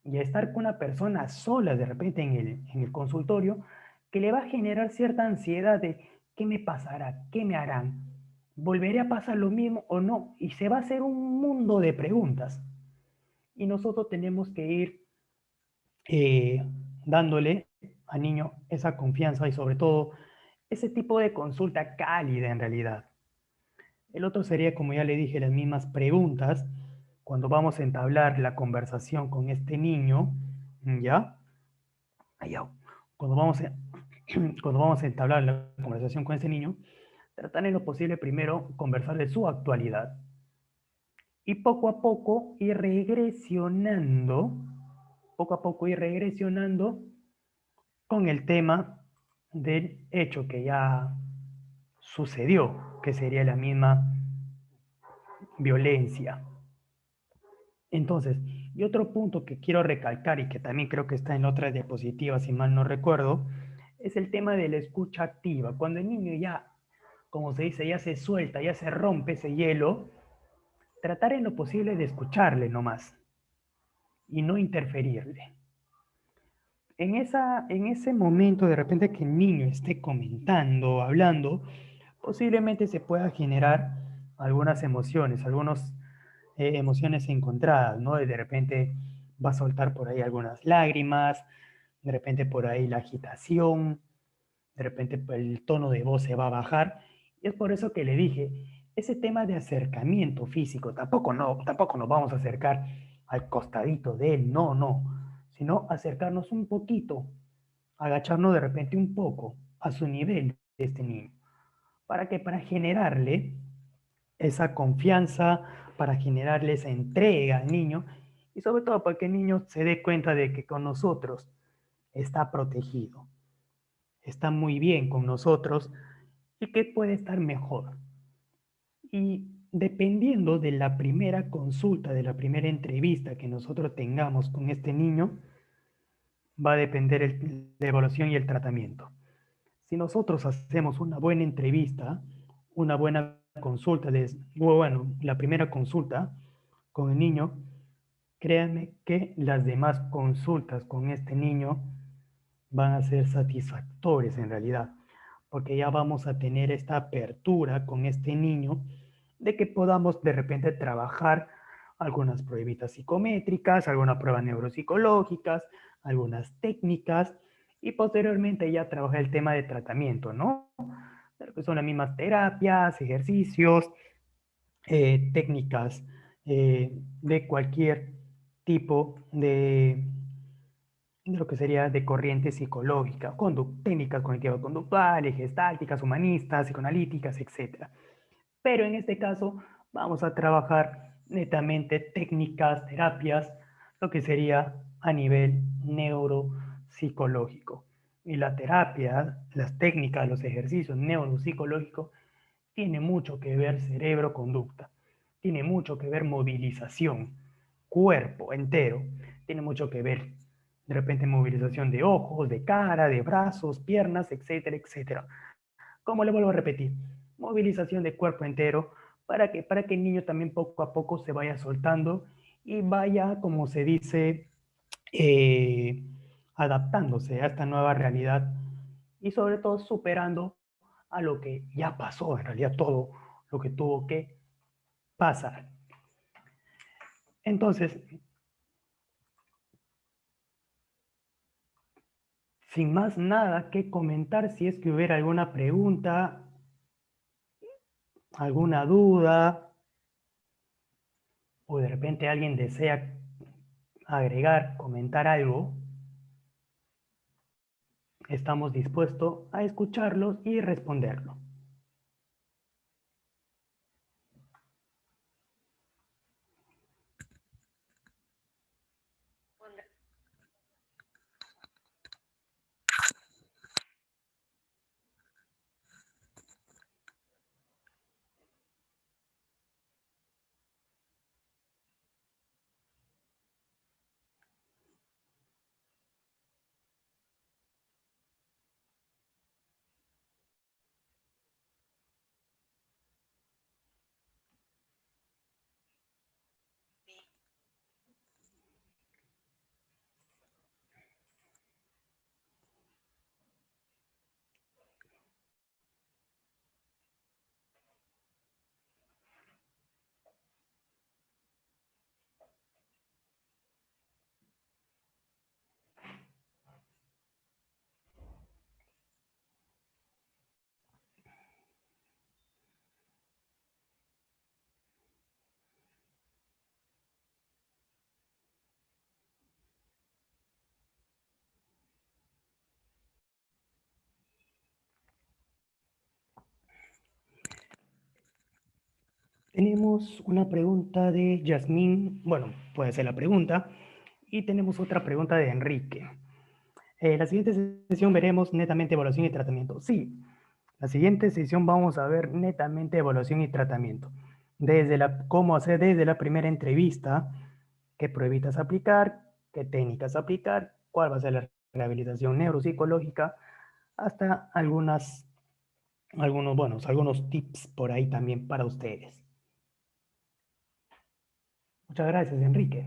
y a estar con una persona sola de repente en el consultorio que le va a generar cierta ansiedad de qué me pasará, qué me harán, volveré a pasar lo mismo o no, y se va a hacer un mundo de preguntas. Y nosotros tenemos que ir eh, dándole al niño esa confianza y sobre todo ese tipo de consulta cálida en realidad. El otro sería, como ya le dije, las mismas preguntas cuando vamos a entablar la conversación con este niño, ¿ya? Allá, cuando vamos a, cuando vamos a entablar la conversación con este niño, tratar en lo posible primero conversar de su actualidad y poco a poco ir regresionando con el tema del hecho que ya sucedió, que sería la misma violencia. Entonces, y otro punto que quiero recalcar y que también creo que está en otra diapositiva, si mal no recuerdo, es el tema de la escucha activa. Cuando el niño ya, como se dice, ya se suelta, ya se rompe ese hielo, tratar en lo posible de escucharle nomás y no interferirle. En ese momento, de repente que el niño esté comentando, hablando, posiblemente se pueda generar algunas emociones, algunas emociones encontradas, ¿no? De repente va a soltar por ahí algunas lágrimas, de repente por ahí la agitación, de repente el tono de voz se va a bajar. Y es por eso que le dije, ese tema de acercamiento físico, tampoco nos vamos a acercar al costadito de él, no, no, sino acercarnos un poquito, agacharnos de repente un poco a su nivel de este niño. ¿Para qué? Para generarle esa confianza, para generarle esa entrega al niño y sobre todo para que el niño se dé cuenta de que con nosotros está protegido, está muy bien con nosotros y que puede estar mejor. Y dependiendo de la primera consulta, de la primera entrevista que nosotros tengamos con este niño, va a depender la evaluación y el tratamiento. Si nosotros hacemos una buena entrevista, una buena consulta, bueno, la primera consulta con el niño, créanme que las demás consultas con este niño van a ser satisfactorias en realidad, porque ya vamos a tener esta apertura con este niño de que podamos de repente trabajar algunas pruebitas psicométricas, algunas pruebas neuropsicológicas, algunas técnicas y posteriormente ya trabajar el tema de tratamiento, ¿no? Que son las mismas terapias, ejercicios, técnicas de cualquier tipo de lo que sería de corriente psicológica, técnicas cognitivas conductuales, gestálticas, humanistas, psicoanalíticas, etcétera. Pero en este caso vamos a trabajar netamente técnicas, terapias, lo que sería a nivel neuropsicológico. Y la terapia, las técnicas, los ejercicios neuropsicológicos, tiene mucho que ver cerebro-conducta. tiene mucho que ver movilización, cuerpo entero, tiene mucho que ver. De repente movilización de ojos, de cara, de brazos, piernas, etcétera, etcétera. ¿Cómo le vuelvo a repetir? Movilización de cuerpo entero para que el niño también poco a poco se vaya soltando y vaya, como se dice, eh, adaptándose a esta nueva realidad y sobre todo superando a lo que ya pasó, en realidad todo lo que tuvo que pasar. Entonces, sin más nada que comentar, si es que hubiera alguna pregunta, alguna duda, o de repente alguien desea agregar, comentar algo, estamos dispuestos a escucharlos y responderlo. Tenemos una pregunta de Yasmín, bueno, puede ser la pregunta, y tenemos otra pregunta de Enrique. La siguiente sesión veremos netamente evaluación y tratamiento. Sí, la siguiente sesión vamos a ver netamente evaluación y tratamiento. Cómo hacer desde la primera entrevista, qué pruebitas aplicar, qué técnicas aplicar, cuál va a ser la rehabilitación neuropsicológica, hasta algunos tips por ahí también para ustedes. Muchas gracias, Enrique.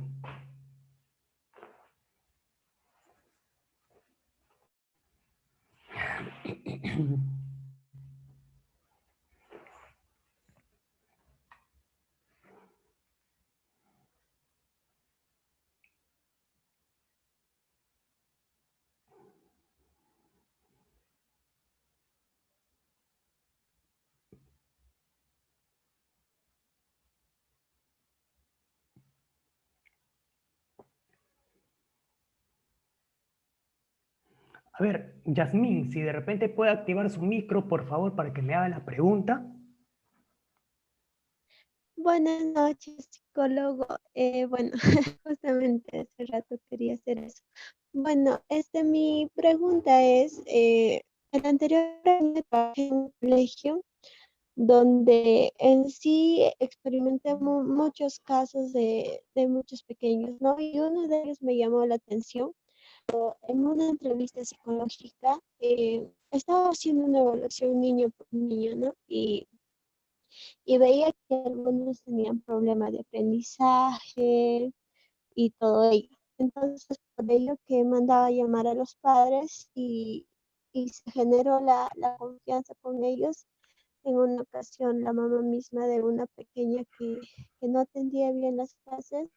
A ver, Yasmín, si de repente puede activar su micro, por favor, para que me haga la pregunta. Buenas noches, psicólogo. Bueno, justamente hace rato quería hacer eso. Bueno, mi pregunta es, el anterior año trabajé en un colegio donde en sí experimenté muchos casos de muchos pequeños, ¿no? Y uno de ellos me llamó la atención. En una entrevista psicológica, estaba haciendo una evaluación niño por niño, ¿no? Y veía que algunos tenían problemas de aprendizaje y todo ello. Entonces, por ello que mandaba a llamar a los padres y se generó la confianza con ellos. En una ocasión, la mamá misma de una pequeña que no atendía bien las clases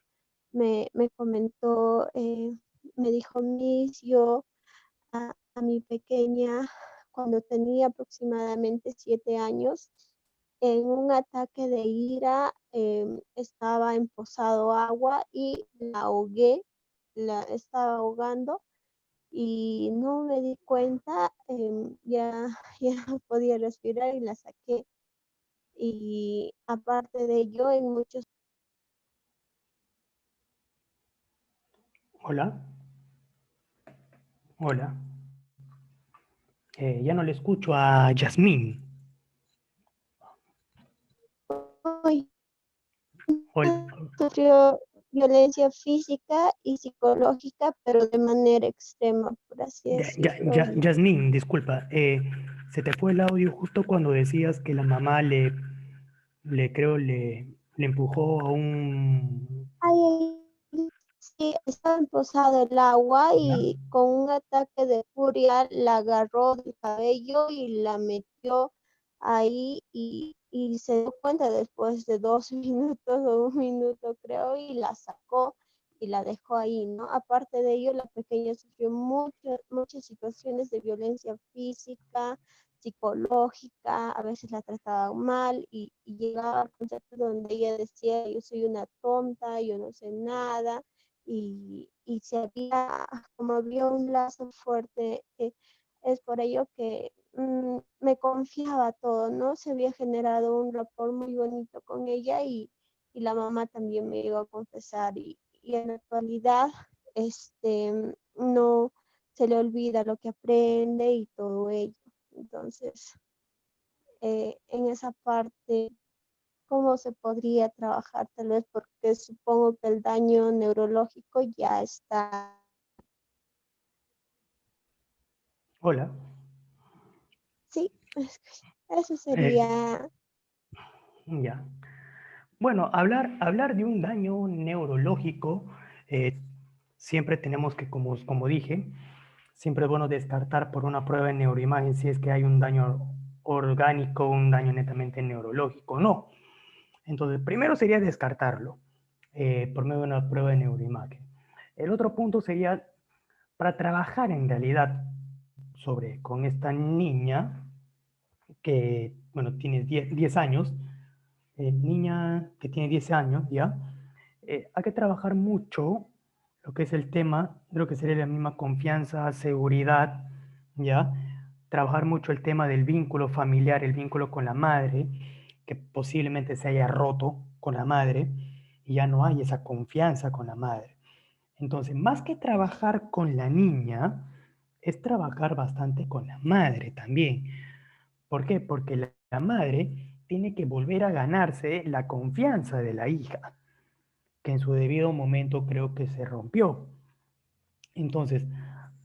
me comentó, me dijo, Miss, yo a mi pequeña, cuando tenía aproximadamente 7 años, en un ataque de ira, estaba empozado agua y la ahogué, la estaba ahogando y no me di cuenta, ya, ya no podía respirar y la saqué. Y aparte de ello, en muchos... Hola, hola. Ya no le escucho a Yasmín. Uy, Ol- sufrió violencia física y psicológica, pero de manera extrema, por así decirlo. Y Yasmín, disculpa, se te fue el audio justo cuando decías que la mamá le empujó a un... ay, sí, estaba emposado el agua ¿Ya? y con un ataque de furia la agarró del cabello y la metió ahí y se dio cuenta después de 2 minutos o 1 minuto creo y la sacó y la dejó ahí, ¿no? Aparte de ello, la pequeña sufrió muchas situaciones de violencia física, psicológica, a veces la trataban mal y llegaba al concepto donde ella decía, yo soy una tonta, yo no sé nada, y si había, como había un lazo fuerte, es por ello que me confiaba todo, ¿no? Se había generado un rapport muy bonito con ella y la mamá también me llegó a confesar y en la actualidad, no se le olvida lo que aprende y todo ello. Entonces, en esa parte, ¿cómo se podría trabajar? Tal vez porque supongo que el daño neurológico ya está. Hola. Sí, eso Eh, sería. ya. Bueno, hablar de un daño neurológico, eh, siempre tenemos que, como dije, siempre es bueno descartar por una prueba de neuroimagen si es que hay un daño orgánico, un daño netamente neurológico. No. Entonces, primero sería descartarlo por medio de una prueba de neuroimagen. El otro punto sería para trabajar en realidad con esta niña que, bueno, tiene 10 años, niña que tiene 10 años, ¿ya? Hay que trabajar mucho lo que es el tema, creo que sería la misma confianza, seguridad, ¿ya? Trabajar mucho el tema del vínculo familiar, el vínculo con la madre, que posiblemente se haya roto con la madre y ya no hay esa confianza con la madre. Entonces, más que trabajar con la niña, es trabajar bastante con la madre también. ¿Por qué? Porque la madre tiene que volver a ganarse la confianza de la hija, que en su debido momento creo que se rompió. Entonces,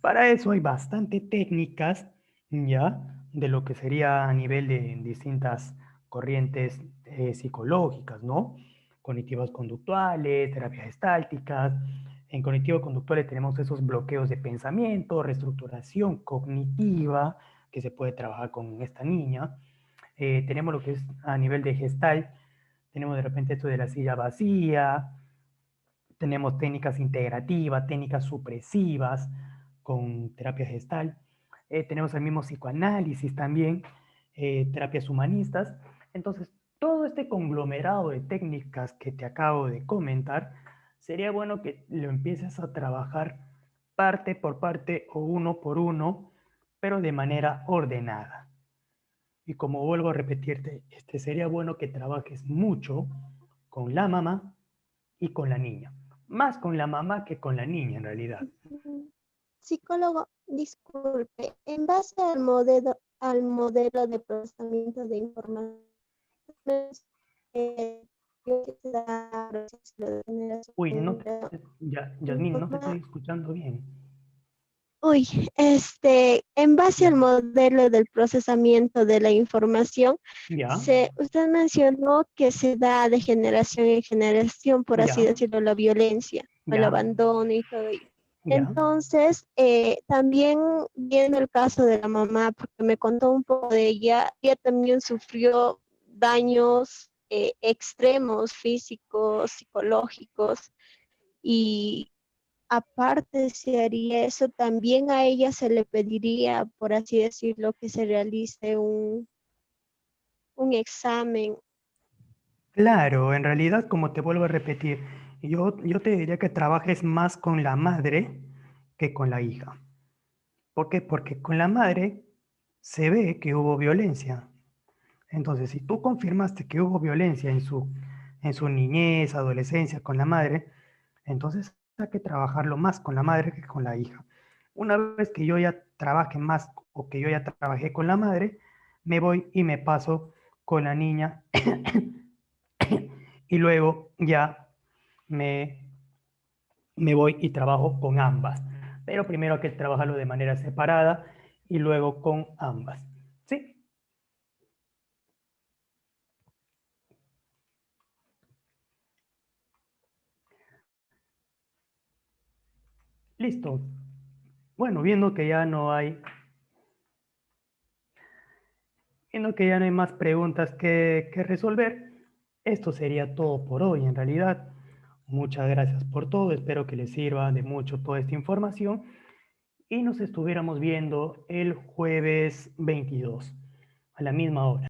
para eso hay bastante técnicas, ¿ya? De lo que sería a nivel de distintas corrientes psicológicas, ¿no? Cognitivas conductuales, terapias gestálticas. En cognitivo conductuales tenemos esos bloqueos de pensamiento, reestructuración cognitiva, que se puede trabajar con esta niña. Tenemos lo que es a nivel de gestal, tenemos de repente esto de la silla vacía, tenemos técnicas integrativas, técnicas supresivas con terapia gestal. Tenemos el mismo psicoanálisis también, terapias humanistas. Entonces, todo este conglomerado de técnicas que te acabo de comentar, sería bueno que lo empieces a trabajar parte por parte o uno por uno, pero de manera ordenada. Y como vuelvo a repetirte, sería bueno que trabajes mucho con la mamá y con la niña. Más con la mamá que con la niña en realidad. Psicólogo, disculpe, en base al modelo de procesamiento de información, eh, que se da de Uy, generación Yasmín, no te estoy informa- escuchando bien. Uy, en base Ya, al modelo del procesamiento de la información, ya, usted mencionó que se da de generación en generación, por así ya, decirlo, la violencia, el ya, abandono y todo ello. ya, Entonces, también viendo el caso de la mamá, porque me contó un poco de ella también sufrió daños extremos, físicos, psicológicos, y aparte se haría eso, también a ella se le pediría, por así decirlo, que se realice un examen. claro, en realidad, como te vuelvo a repetir, yo te diría que trabajes más con la madre que con la hija. ¿Por qué? Porque con la madre se ve que hubo violencia. Entonces, si tú confirmaste que hubo violencia en su niñez, adolescencia con la madre, entonces hay que trabajarlo más con la madre que con la hija. Una vez que yo ya trabaje más o que yo ya trabajé con la madre, me voy y me paso con la niña y luego ya me voy y trabajo con ambas. Pero primero hay que trabajarlo de manera separada y luego con ambas. ¿Sí? Listo. Bueno, viendo que ya no hay más preguntas que resolver, esto sería todo por hoy en realidad. Muchas gracias por todo, espero que les sirva de mucho toda esta información y nos estuviéramos viendo el jueves 22 a la misma hora.